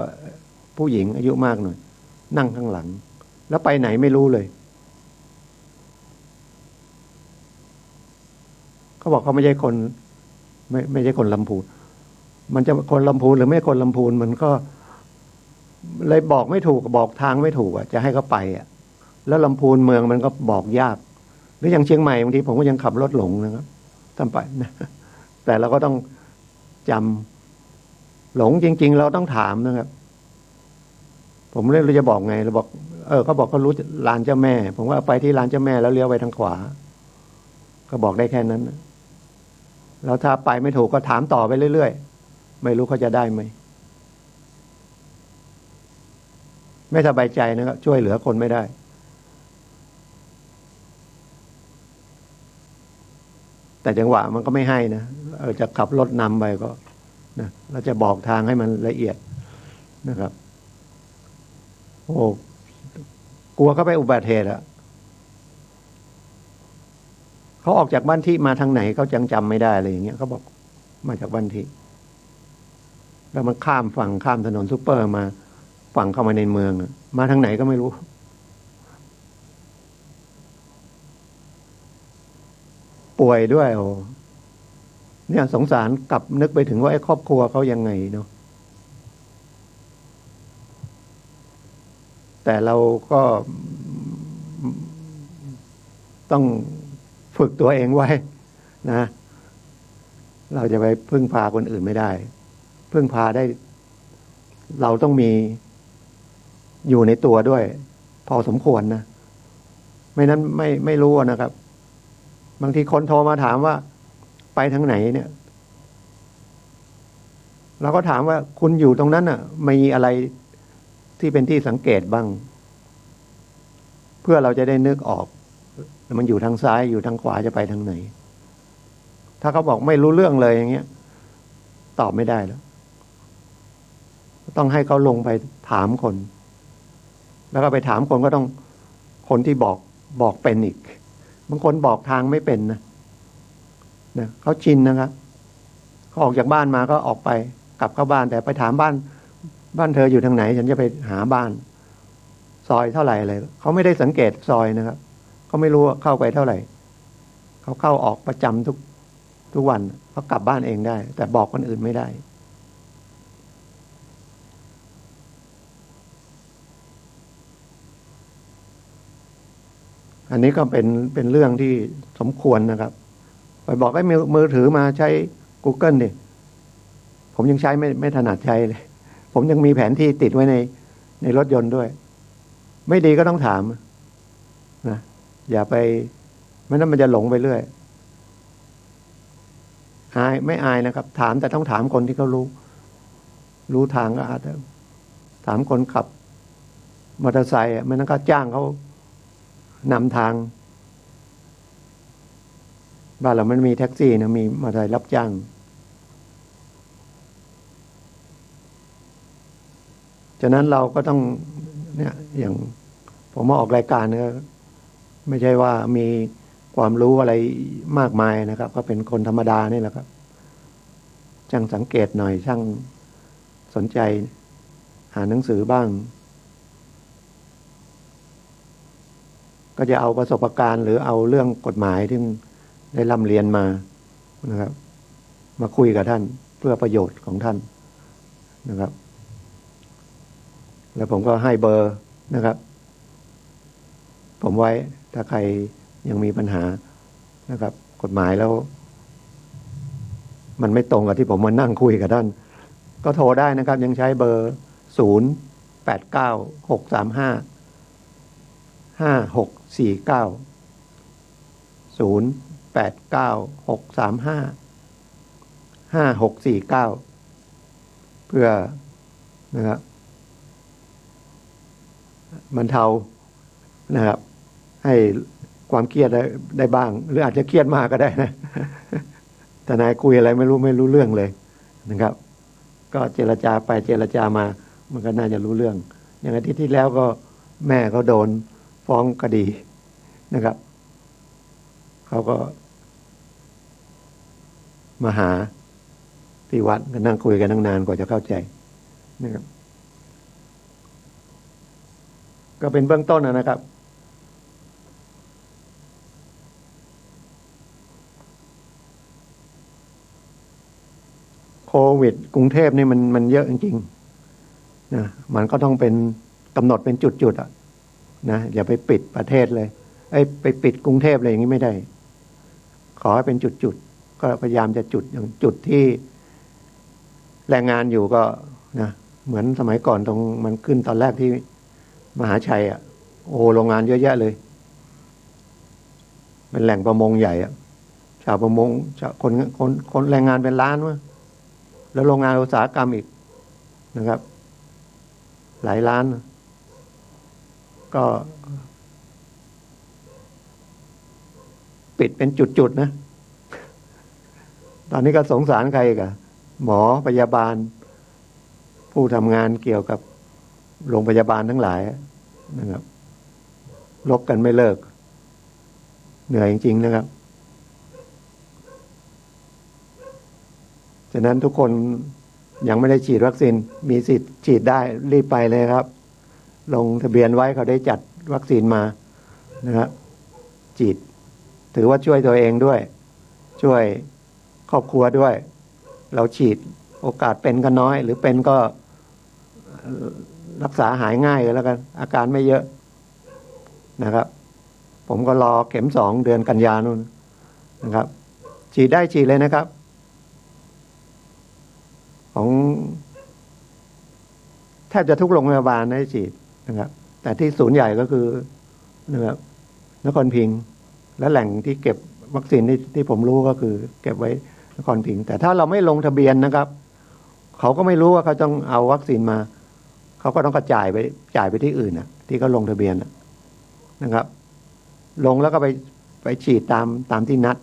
S5: ผู้หญิงอายุมากหน่อยนั่งข้างหลังแล้วไปไหนไม่รู้เลยเขาบอกเขาไม่ใช่คนไม่ใช่คนลำพูนมันจะคนลำพูนหรือไม่คนลำพูนมันก็เลยบอกไม่ถูกบอกทางไม่ถูกจะให้เขาไปแล้วลำพูนเมืองมันก็บอกยากหรืออย่างเชียงใหม่บางทีผมก็ยังขับรถหลงนะครับทำไปนะแต่เราก็ต้องจำหลงจริงๆเราต้องถามนะครับผมไม่รู้จะบอกไงเราบอกเขาบอกเขารู้ลานเจ้าแม่ผมว่าไปที่ลานเจ้าแม่แล้วเลี้ยวไปทางขวาก็บอกได้แค่นั้นแล้วถ้าไปไม่ถูกก็ถามต่อไปเรื่อยๆไม่รู้เขาจะได้ไหมไม่สบายใจนะครับช่วยเหลือคนไม่ได้แต่จังหวะมันก็ไม่ให้นะจะขับรถนำไปก็นะเราจะบอกทางให้มันละเอียดนะครับโอ้กลัวเขาไปอุบัติเหตุเขาออกจากบ้านที่มาทางไหนเขาจังจำไม่ได้อะไรอย่างเงี้ยเขาบอกมาจากบ้านที่แล้วมันข้ามถนนซุปเปอร์มาฝั่งเข้ามาในเมืองมาทางไหนก็ไม่รู้ป่วยด้วยโอ้เนี่ยสงสารกลับนึกไปถึงว่าไอ้ครอบครัวเขายังไงเนาะแต่เราก็ต้องฝึกตัวเองไว้นะเราจะไปพึ่งพาคนอื่นไม่ได้พึ่งพาได้เราต้องมีอยู่ในตัวด้วยพอสมควรนะไม่นั้นไม่รู้นะครับบางทีคนโทรมาถามว่าไปทางไหนเนี่ยเราก็ถามว่าคุณอยู่ตรงนั้นมีอะไรที่เป็นที่สังเกตบ้างเพื่อเราจะได้นึกออกมันอยู่ทางซ้ายอยู่ทางขวาจะไปทางไหนถ้าเขาบอกไม่รู้เรื่องเลยอย่างเงี้ยตอบไม่ได้แล้วต้องให้เขาลงไปถามคนแล้วก็ไปถามคนก็ต้องคนที่บอกเป็นอีกบางคนบอกทางไม่เป็นนะเขาชินนะครับเขาออกจากบ้านมาก็ออกไปกลับเข้าบ้านแต่ไปถามบ้านเธออยู่ทางไหนฉันจะไปหาบ้านซอยเท่าไหร่อะไรเขาไม่ได้สังเกตซอยนะครับเขาไม่รู้ว่าเข้าไปเท่าไหร่เขาเข้าออกประจำทุกวันเขากลับบ้านเองได้แต่บอกคนอื่นไม่ได้อันนี้ก็เป็นเรื่องที่สมควรนะครับไปบอกให้มือถือมาใช้ Google ดิผมยังใช้ไม่ถนัดใช้เลยผมยังมีแผนที่ติดไว้ในรถยนต์ด้วยไม่ดีก็ต้องถามนะอย่าไปไม่นั้นมันจะหลงไปเรื่อยไม่อายนะครับถามแต่ต้องถามคนที่เขารู้ทางก็อาจจะถามคนขับ มอเตอร์ไซค์มันก็จ้างเขานำทางบ้านเรามันมีแท็กซี่นะมีมอเตอร์ไซค์รับจ้างฉะนั้นเราก็ต้องเนี่ยอย่างผมมาออกรายการเนี่ยไม่ใช่ว่ามีความรู้อะไรมากมายนะครับก็เป็นคนธรรมดานี่แหละครับช่างสังเกตหน่อยช่างสนใจหาหนังสือบ้างก็จะเอาประสบการณ์หรือเอาเรื่องกฎหมายที่ได้ร่ำเรียนมานะครับมาคุยกับท่านเพื่อประโยชน์ของท่านนะครับแล้วผมก็ให้เบอร์นะครับผมไว้ถ้าใครยังมีปัญหานะครับกฎหมายแล้วมันไม่ตรงกับที่ผมมานั่งคุยกับท่านก็โทรได้นะครับยังใช้เบอร์0896355649เพื่อนะครับบรรเทานะครับให้ความเครียดได้บ้างหรืออาจจะเครียดมากก็ได้นะทนายคุยอะไรไม่รู้เรื่องเลยนะครับก็เจรจาไปเจรจามามันก็น่าจะรู้เรื่องอย่างอาทิตย์ที่แล้วก็แม่เขาโดนฟ้องคดีนะครับเขาก็มาหาที่วัดก็นั่งคุยกันนานกว่าจะเข้าใจนะครับก็เป็นเบื้องต้นนะครับโควิดกรุงเทพนี่มันเยอะจริงๆนะมันก็ต้องเป็นกำหนดเป็นจุดๆอ่ะนะอย่าไปปิดประเทศเลยไปปิดกรุงเทพเลยอย่างนี้ไม่ได้ขอให้เป็นจุดๆก็พยายามจะจุดอย่างจุดที่แรงงานอยู่ก็นะเหมือนสมัยก่อนตรงมันขึ้นตอนแรกที่มหาชัยอ่ะโอ้โรงงานเยอะแยะเลยเป็นแหล่งประมงใหญ่อ่ะชาวประมงคนแรงงานเป็นล้านวะแล้วโรงงานอุตสาหกรรมอีกนะครับหลายล้านก็ปิดเป็นจุดๆนะตอนนี้ก็สงสารใครกันหมอพยาบาลผู้ทำงานเกี่ยวกับโรงพยาบาลทั้งหลายนะครับลบกันไม่เลิกเหนื่อยจริงๆนะครับฉะนั้นทุกคนยังไม่ได้ฉีดวัคซีนมีสิทธิ์ฉีดได้รีบไปเลยครับลงทะเบียนไว้เขาได้จัดวัคซีนมานะครับฉีดถือว่าช่วยตัวเองด้วยช่วยครอบครัวด้วยเราฉีดโอกาสเป็นก็น้อยหรือเป็นก็รักษาหายง่ายเลยแล้วกันอาการไม่เยอะนะครับผมก็รอเข็ม2เดือนกันยายนนู่นนะครับฉีดได้ฉีดเลยนะครับของแทบจะทุกโรงพยาบาลได้ฉีดนะครับแต่ที่ศูนย์ใหญ่ก็คือนะครับนครพิงค์และแหล่งที่เก็บวัคซีนที่ผมรู้ก็คือเก็บไว้นครพิงค์แต่ถ้าเราไม่ลงทะเบียนนะครับเขาก็ไม่รู้ว่าเขาต้องเอาวัคซีนมาเขาก็ต้องกระจายไปที่อื่นนะที่เขาลงทะเบียนนะครับลงแล้วก็ไปฉีดตามที่นัด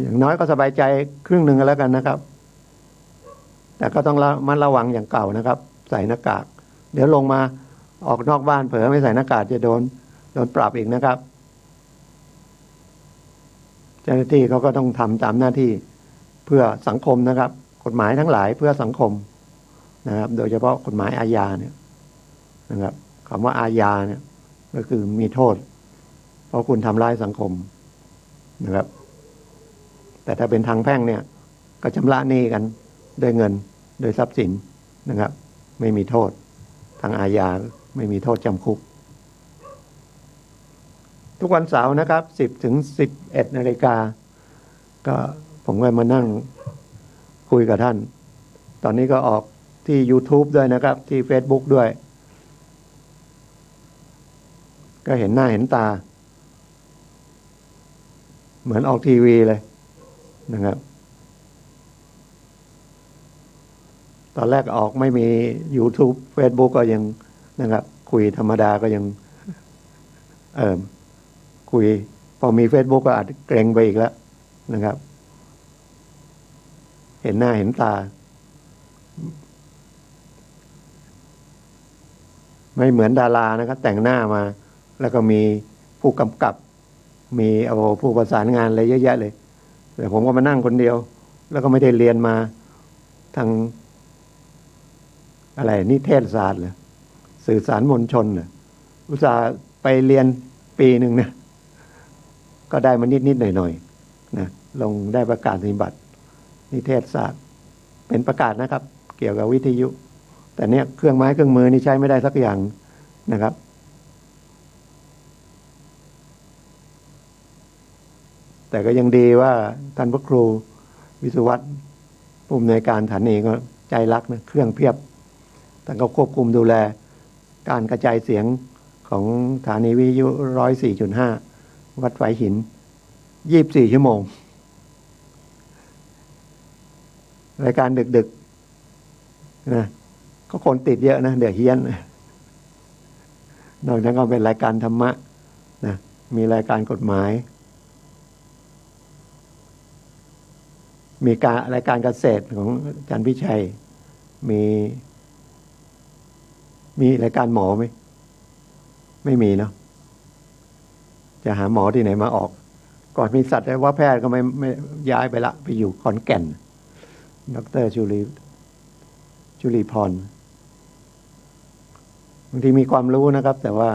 S5: อย่างน้อยก็สบายใจครึ่งหนึ่งแล้วกันนะครับแต่ก็ต้องระวังอย่างเก่านะครับใส่หน้ากากเดี๋ยวลงมาออกนอกบ้านเผลอไม่ใส่หน้ากากจะโดนปรับอีกนะครับเจ้าหน้าที่เขาก็ต้องทำตามหน้าที่เพื่อสังคมนะครับกฎหมายทั้งหลายเพื่อสังคมนะครับโดยเฉพาะกฎหมายอาญาเนี่ยนะครับคำว่าอาญาเนี่ยก็คือมีโทษเพราะคุณทำร้ายสังคมนะครับแต่ถ้าเป็นทางแพ่งเนี่ยก็ชำระหนี้กันด้วยเงินโดยทรัพย์สินนะครับไม่มีโทษทางอาญาไม่มีโทษจำคุกทุกวันเสาร์นะครับ10 ถึง 11 นาฬิกาก็ผมก็มานั่งคุยกับท่านตอนนี้ก็ออกที่ YouTube ด้วยนะครับที่ Facebook ด้วยก็เห็นหน้าเห็นตาเหมือนออกทีวีเลยนะครับตอนแรกออกไม่มี YouTube Facebook ก็ยังนะครับ คุยธรรมดาก็ยังคุยพอมี Facebook ก็อาจเกรงไปอีกแล้วนะครับเห็นหน้าเห็นตาไม่เหมือนดารานะครับแต่งหน้ามาแล้วก็มีผู้กำกับมีผู้ประสานงานอะไรเยอะแยะเลยแต่ผมก็มานั่งคนเดียวแล้วก็ไม่ได้เรียนมาทางอะไรนิเทศศาสตร์เหรอสื่อสารมวลชนเหรออุตส่าห์ไปเรียนปีหนึ่งนะก็ได้มานิดหน่อยนะลงได้ประกาศนียบัตรนิเทศศาสตร์เป็นประกาศนะครับเกี่ยวกับวิทยุแต่เนี้ยเครื่องไม้เครื่องมือนี่ใช้ไม่ได้สักอย่างนะครับแต่ก็ยังดีว่าท่านพระครูวิศวัตรผู้อำนวยการสถานีก็ใจรักนะเครื่องเพียบท่านก็ควบคุมดูแลการกระจายเสียงของสถานีวิทยุ 104.5 วัดฝายหิน 24 ชั่วโมงรายการดึกๆนะก็คนติดเยอะนะเดี๋ยวเฮี้ยนนอกจากนั้นก็เป็นรายการธรรมะนะมีรายการกฎหมายมีรายการเกษตรของอาจารย์พิชัยมีรายการหมอไหมไม่มีเนาะจะหาหมอที่ไหนมาออกก่อนมีสัตวแพทย์ก็ไม่ย้ายไปละไปอยู่ขอนแก่นดร.จุลีพรบางทีมีความรู้นะครับแต่ว่า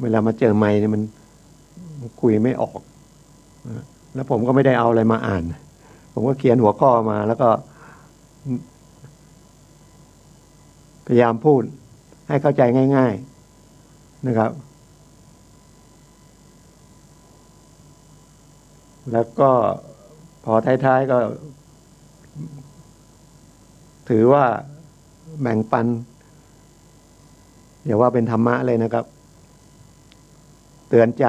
S5: เวลามาเจอไมค์เนี่ยมันคุยไม่ออกแล้วผมก็ไม่ได้เอาอะไรมาอ่านผมก็เขียนหัวข้อมาแล้วก็พยายามพูดให้เข้าใจง่ายๆนะครับแล้วก็พอท้ายๆก็ถือว่าแบ่งปันอย่าว่าเป็นธรรมะเลยนะครับเตือนใจ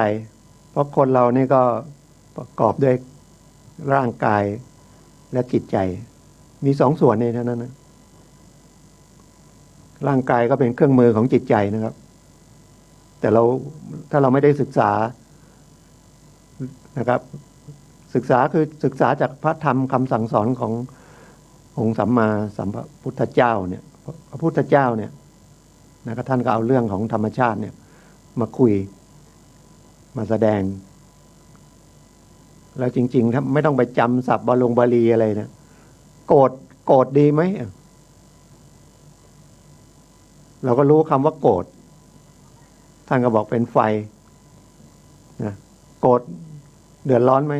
S5: เพราะคนเรานี่ก็ประกอบด้วยร่างกายและจิตใจมีสองส่วนนี่เท่านั้นนะร่างกายก็เป็นเครื่องมือของจิตใจนะครับแต่ถ้าเราไม่ได้ศึกษานะครับศึกษาคือศึกษาจากพระธรรมคำสั่งสอนขององค์สัมมาสัมพุทธเจ้าเนี่ยพระพุทธเจ้าเนี่ยนะครับท่านก็เอาเรื่องของธรรมชาติเนี่ยมาคุยมาแสดงแล้วจริงๆถ้าไม่ต้องไปจำศัพท์บาลีอะไรนะโกรธดีไหมเราก็รู้คำว่าโกรธท่านก็บอกเป็นไฟนะโกรธเดือดร้อนไหม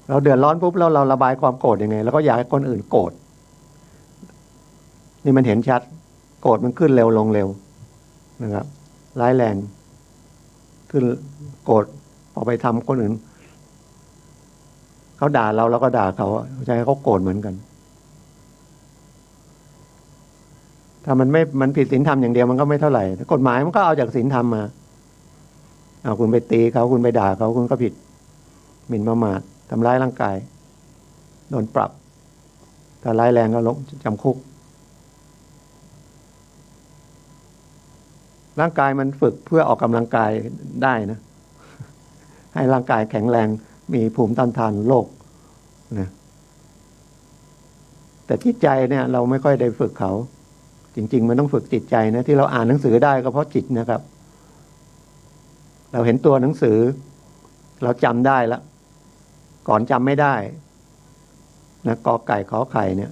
S5: เราเดือดร้อนปุ๊บแล้วเราระบายความโกรธยังไงแล้วก็อยากให้คนอื่นโกรธนี่มันเห็นชัดโกรธมันขึ้นเร็วลงเร็วนะครับร้ายแรงขึ้นโกรธพอไปทำคนอื่นเขาด่าเราก็ด่าเขาจะให้เขาโกรธเหมือนกันถ้ามันผิดศีลธรรมอย่างเดียวมันก็ไม่เท่าไหร่กฎหมายมันก็เอาจากศีลธรรมมาเอาคุณไปตีเขาคุณไปด่าเขาคุณก็ผิดหมิ่นประมาททำร้ายร่างกายโดนปรับถ้าร้ายแรงก็ลงจำคุกร่างกายมันฝึกเพื่อออกกำลังกายได้นะให้ร่างกายแข็งแรงมีภูมิต้านทานโรคนะแต่จิตใจเนี่ยเราไม่ค่อยได้ฝึกเขาจริงๆมันต้องฝึกจิตใจนะที่เราอ่านหนังสือได้ก็เพราะจิตนะครับเราเห็นตัวหนังสือเราจำได้แล้วก่อนจำไม่ได้นะกอไก่ขอไข่เนี่ย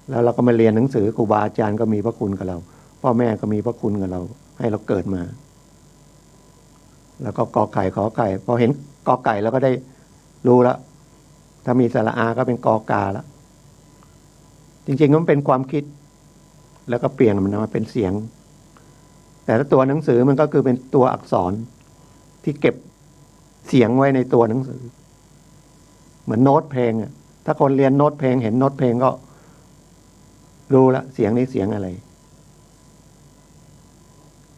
S5: แล้วเราก็มาเรียนหนังสือครูบาอาจารย์ก็มีพระคุณกับเราพ่อแม่ก็มีพระคุณกับเราให้เราเกิดมาแล้วก็กอไก่ขอไข่พอเห็นกอไก่เราก็ได้รู้แล้วถ้ามีสระอาก็เป็นกอกาแล้วจริงๆมันเป็นความคิดแล้วก็เปลี่ยนมันมาเป็นเสียงแต่ถ้าตัวหนังสือมันก็คือเป็นตัวอักษรที่เก็บเสียงไว้ในตัวหนังสือเหมือนโน้ตเพลงอ่ะถ้าคนเรียนโน้ตเพลงเห็นโน้ตเพลงก็รู้ละเสียงนี้เสียงอะไร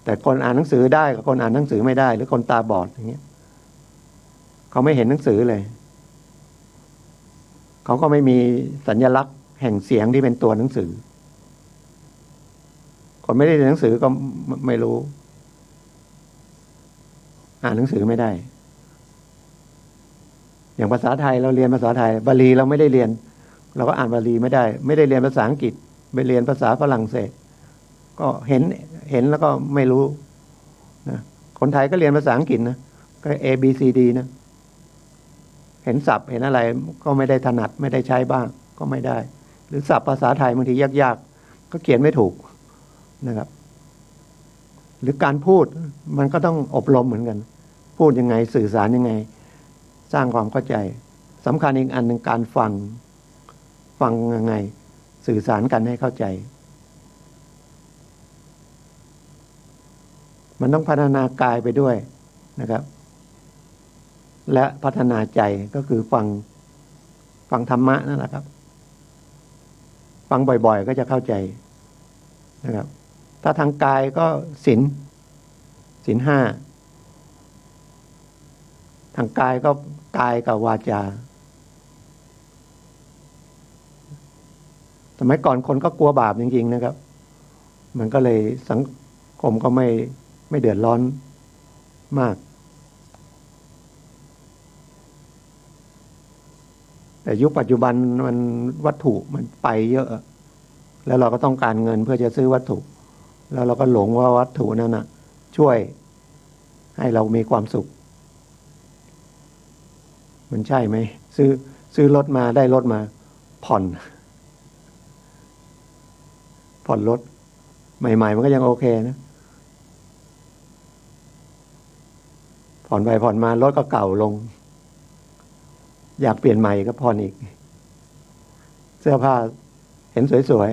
S5: แต่คนอ่านหนังสือได้กับคนอ่านหนังสือไม่ได้หรือคนตาบอดอย่างเงี้ยเขาไม่เห็นหนังสือเลยเขาก็ไม่มีสัญลักษณ์แห่งเสียงที่เป็นตัวหนังสือ คนไม่ได้เรียนหนังสือก็ไม่รู้อ่านหนังสือไม่ได้อย่างภาษาไทยเราเรียนภาษาไทยบาลีเราไม่ได้เรียนเราก็อ่านบาลีไม่ได้ไม่ได้เรียนภาษาอังกฤษไปเรียนภาษาฝรั่งเศสก็เห็นแล้วก็ไม่รู้นะคนไทยก็เรียนภาษาอังกฤษนะก็ A B C D นะเห็นศัพท์เห็นอะไรก็ไม่ได้ถนัดไม่ได้ใช้บ้างก็ไม่ได้หรือศัพท์ภาษาไทยบางทียากๆก็เขียนไม่ถูกนะครับหรือการพูดมันก็ต้องอบรมเหมือนกันพูดยังไงสื่อสารยังไงสร้างความเข้าใจสำคัญอีกอันหนึ่งการฟังยังไงสื่อสารกันให้เข้าใจมันต้องพัฒนากายไปด้วยนะครับและพัฒนาใจก็คือฟังธรรมะนั่นแหละครับฟังบ่อยๆก็จะเข้าใจนะครับถ้าทางกายก็ศีล 5ทางกายก็กายกับวาจาสมัยก่อนคนก็กลัวบาปจริงๆนะครับมันก็เลยสังคมก็ไม่เดือดร้อนมากแต่ยุคปัจจุบันมันวัตถุมันไปเยอะแล้วเราก็ต้องการเงินเพื่อจะซื้อวัตถุแล้วเราก็หลงว่าวัตถุนั้นน่ะช่วยให้เรามีความสุขมันใช่ไหมซื้อรถมาได้รถมาผ่อนรถใหม่ๆมันก็ยังโอเคนะผ่อนไปผ่อนมารถก็เก่าลงอยากเปลี่ยนใหม่ก็ผ่อนอีกเสื้อผ้าเห็นสวย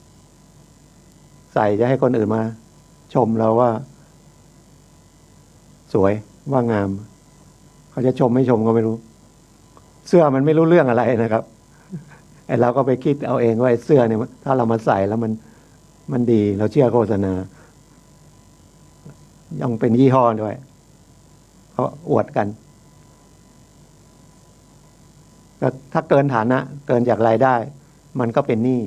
S5: ๆใส่จะให้คนอื่นมาชมเราว่าสวยว่างามเขาจะชมไม่ชมก็ไม่รู้เสื้อมันไม่รู้เรื่องอะไรนะครับไอ้เราก็ไปคิดเอาเองว่าไอ้เสื้อเนี่ยถ้าเรามาใส่แล้วมันดีเราเชื่อโฆษณายังเป็นยี่ห้อด้วยเขาอวดกันก็ถ้าเกินฐานะเกินจากรายได้มันก็เป็นหนี้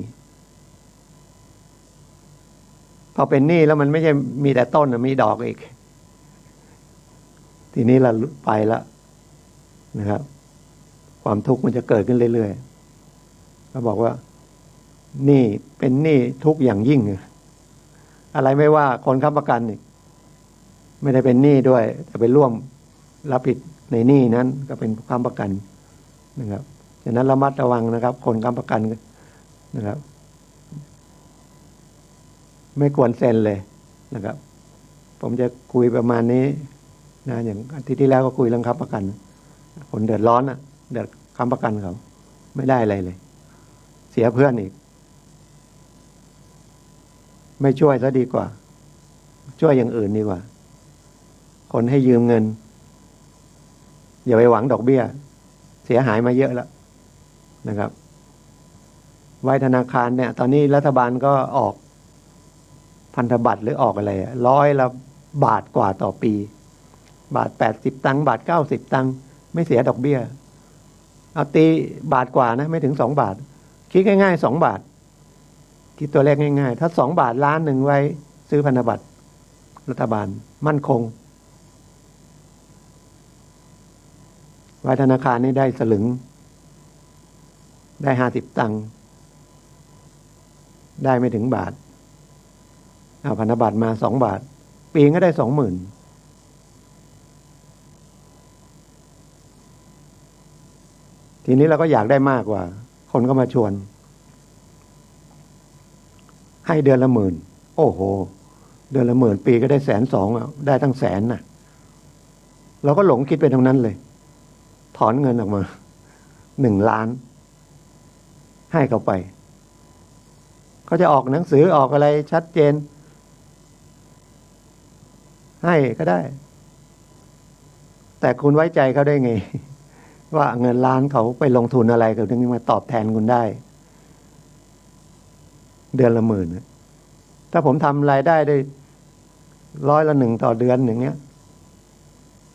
S5: พอเป็นหนี้แล้วมันไม่ใช่มีแต่ต้นมีดอกอีกทีนี้เราไปแล้วนะครับความทุกข์มันจะเกิดขึ้นเรื่อยๆเขาบอกว่าหนี้เป็นหนี้ทุกข์อย่างยิ่งอะไรไม่ว่าคนค้ำประกันนี่ไม่ได้เป็นหนี้ด้วยแต่ไปร่วมรับผิดในหนี้นั้นก็เป็นค้ำประกันนะครับฉะนั้นระมัดระวังนะครับคนค้ำประกันนะครับไม่ควรเซ็นเลยนะครับผมจะคุยประมาณนี้นะอย่างอาทิตย์ที่แล้วก็คุยเรื่องค้ำประกันคนเดือดร้อนอ่ะเดือดค้ำประกันเขาไม่ได้อะไรเลยเสียเพื่อนอีกไม่ช่วยซะดีกว่าช่วยอย่างอื่นดีกว่าคนให้ยืมเงินอย่าไปหวังดอกเบี้ยเสียหายมาเยอะแล้วนะครับไว้ธนาคารเนี่ยตอนนี้รัฐบาลก็ออกพันธบัตรหรือออกอะไร100 ละบาทกว่าต่อปีบาท80 ตังค์บาท90 ตังค์ไม่เสียดอกเบี้ยเอาตีบาทกว่านะไม่ถึง2 บาทคิดง่ายๆ2 บาทคิดตัวเลขง่ายๆถ้า2 บาทล้านหนึ่งไว้ซื้อพันธบัตรรัฐบาลมั่นคงไว้ธนาคารนี่ได้สลึงได้50 ตังค์ได้ไม่ถึงบาทเอาพันธบัตรมา2 บาทปีก็ได้ 20,000ทีนี้เราก็อยากได้มากกว่าคนก็มาชวนให้เดือนละ10,000โอ้โหเดือนละ10,000ปีก็ได้120,000ได้ตั้ง100,000น่ะเราก็หลงคิดไปตรงนั้นเลยถอนเงินออกมา1 ล้านให้เขาไปเขาจะออกหนังสือออกอะไรชัดเจนให้ก็ได้แต่คุณไว้ใจเขาได้ไงว่าเงินล้านเขาไปลงทุนอะไรเขาถึงมาตอบแทนคุณได้เดือนละ10,000ถ้าผมทำรายได้100 ต่อเดือนอย่างเงี้ย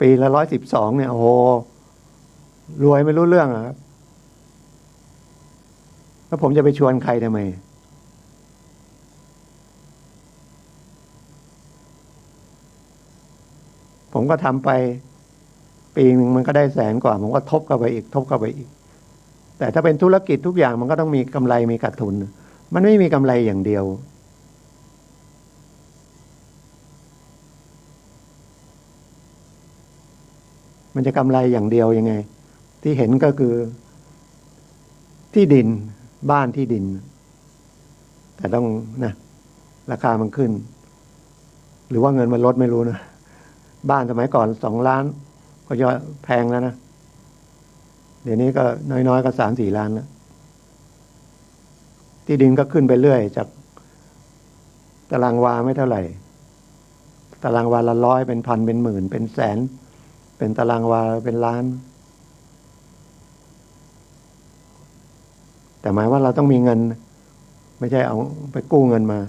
S5: ปีละ112เนี่ยโอ้โหรวยไม่รู้เรื่องครับแล้วผมจะไปชวนใครทำไม ผมก็ทำไปปีนึงมันก็ได้แสนกว่าผมก็ทบเข้าไปอีกทบเข้าไปอีกแต่ถ้าเป็นธุรกิจทุกอย่างมันก็ต้องมีกำไรมีขาดทุนมันไม่มีกำไรอย่างเดียวมันจะกำไรอย่างเดียวยังไงที่เห็นก็คือที่ดินบ้านที่ดินแต่ต้องนะราคามันขึ้นหรือว่าเงินมันลดไม่รู้นะบ้านสมัยก่อน2 ล้านก็ย่อแพงแล้วนะเดี๋ยวนี้ก็น้อยๆก็3-4 ล้านแล้วที่ดินก็ขึ้นไปเรื่อยจากตารางวาไม่เท่าไหร่ตารางวาละ100เป็นพันเป็นหมื่นเป็นแสนเป็นตารางวาเป็นล้านแต่หมายว่าเราต้องมีเงินไม่ใช่เอาไปกู้เงินมา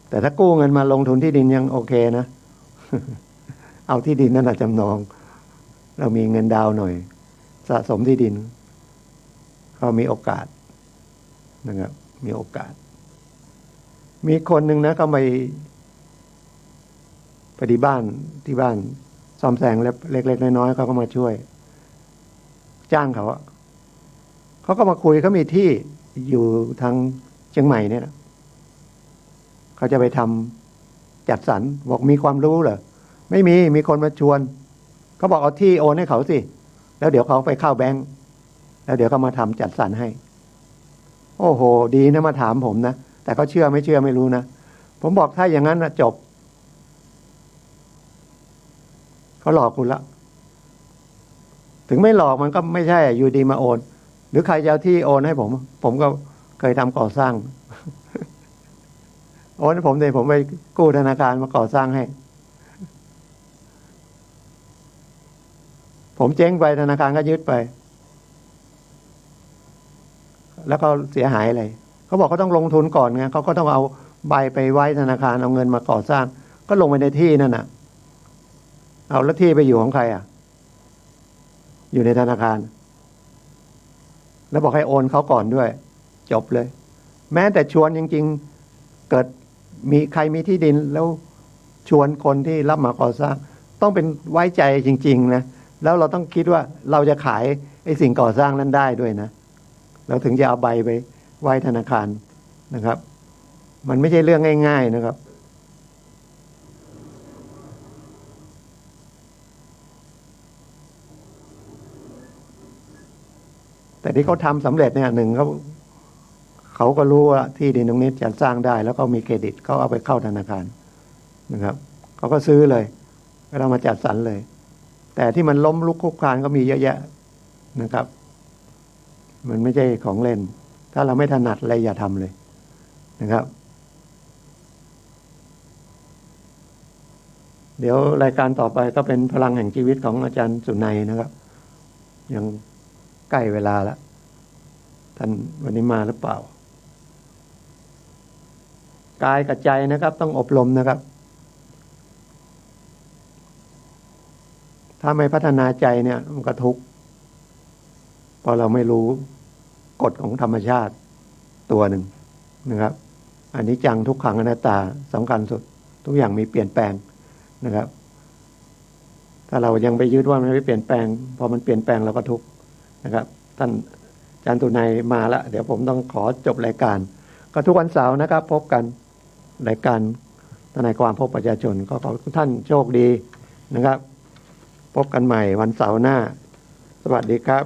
S5: แต่ถ้ากู้เงินมาลงทุนที่ดินยังโอเคนะ เอาที่ดินนั่นจำนองเรามีเงินดาวหน่อยสะสมที่ดินก็มีโอกาสนะครับมีโอกาสมีคนหนึ่งนะก็ไปที่บ้านซ่อมแซมเล็กๆน้อยๆเขาก็มาช่วยจ้างเขาก็มาคุยเขามีที่อยู่ทางเชียงใหม่เนี่ยนะเขาจะไปทำจัดสรรบอกมีความรู้เหรอไม่มีคนมาชวนเขาบอกเอาที่โอนให้เขาสิแล้วเดี๋ยวเขาไปเข้าแบงก์แล้วเดี๋ยวเขามาทำจัดสรรให้โอ้โหดีนะมาถามผมนะแต่เขาเชื่อไม่รู้นะผมบอกถ้าอย่างนั้นนะจบเขาหลอกคุณละถึงไม่หลอกมันก็ไม่ใช่อยู่ดีมาโอนหรือใครจะเอาที่โอนให้ผมก็เคยทำก่อสร้างโอนให้ผมเลยผมไปกู้ธนาคารมาก่อสร้างให้ผมเจ๊งไปธนาคารก็ยึดไปแล้วก็เสียหายอะไรเขาบอกเขาต้องลงทุนก่อนไงเขาก็ต้องเอาใบไปไว้ธนาคารเอาเงินมาก่อสร้างก็ลงไปในที่นั่นน่ะเอาแล้วที่ไปอยู่ของใครอยู่ในธนาคารแล้วบอกให้โอนเขาก่อนด้วยจบเลยแม้แต่ชวนจริงๆเกิดมีใครมีที่ดินแล้วชวนคนที่รับมาก่อสร้างต้องเป็นไว้ใจจริงๆนะแล้วเราต้องคิดว่าเราจะขายไอ้สิ่งก่อสร้างนั้นได้ด้วยนะเราถึงจะเอาใบไปไว้ธนาคารนะครับมันไม่ใช่เรื่องง่ายๆนะครับแต่ที่เขาทำสำเร็จเนี่ยหนึ่งเขาก็รู้ว่าที่ดินตรงนี้จะสร้างได้แล้วก็มีเครดิตเขาเอาไปเข้าธนาคารนะครับเขาก็ซื้อเลยเรามาจัดสรรเลยแต่ที่มันล้มลุกคลุกคลานก็มีเยอะแยะนะครับมันไม่ใช่ของเล่นถ้าเราไม่ถนัดอะไรอย่าทำเลยนะครับเดี๋ยวรายการต่อไปก็เป็นพลังแห่งชีวิตของอาจารย์สุนัยนะครับยังใกล้เวลาแล้วท่านวันนี้มาหรือเปล่ากายกับใจนะครับต้องอบรมนะครับถ้าไม่พัฒนาใจเนี่ยมันก็ทุกข์เพราะเราไม่รู้กฎของธรรมชาติตัวหนึ่งนะครับอันนี้จังทุกขังอนัตตาสำคัญสุดทุกอย่างมีเปลี่ยนแปลงนะครับถ้าเรายังไปยึดว่ามันไม่เปลี่ยนแปลงพอมันเปลี่ยนแปลงเราก็ทุกข์นะครับท่านอาจารย์ตุนัยมาแล้วเดี๋ยวผมต้องขอจบรายการก็ทุกวันเสาร์นะครับพบกันรายการทนายความพบประชาชนก็ขอทุกท่านโชคดีนะครับพบกันใหม่วันเสาร์หน้าสวัสดีครับ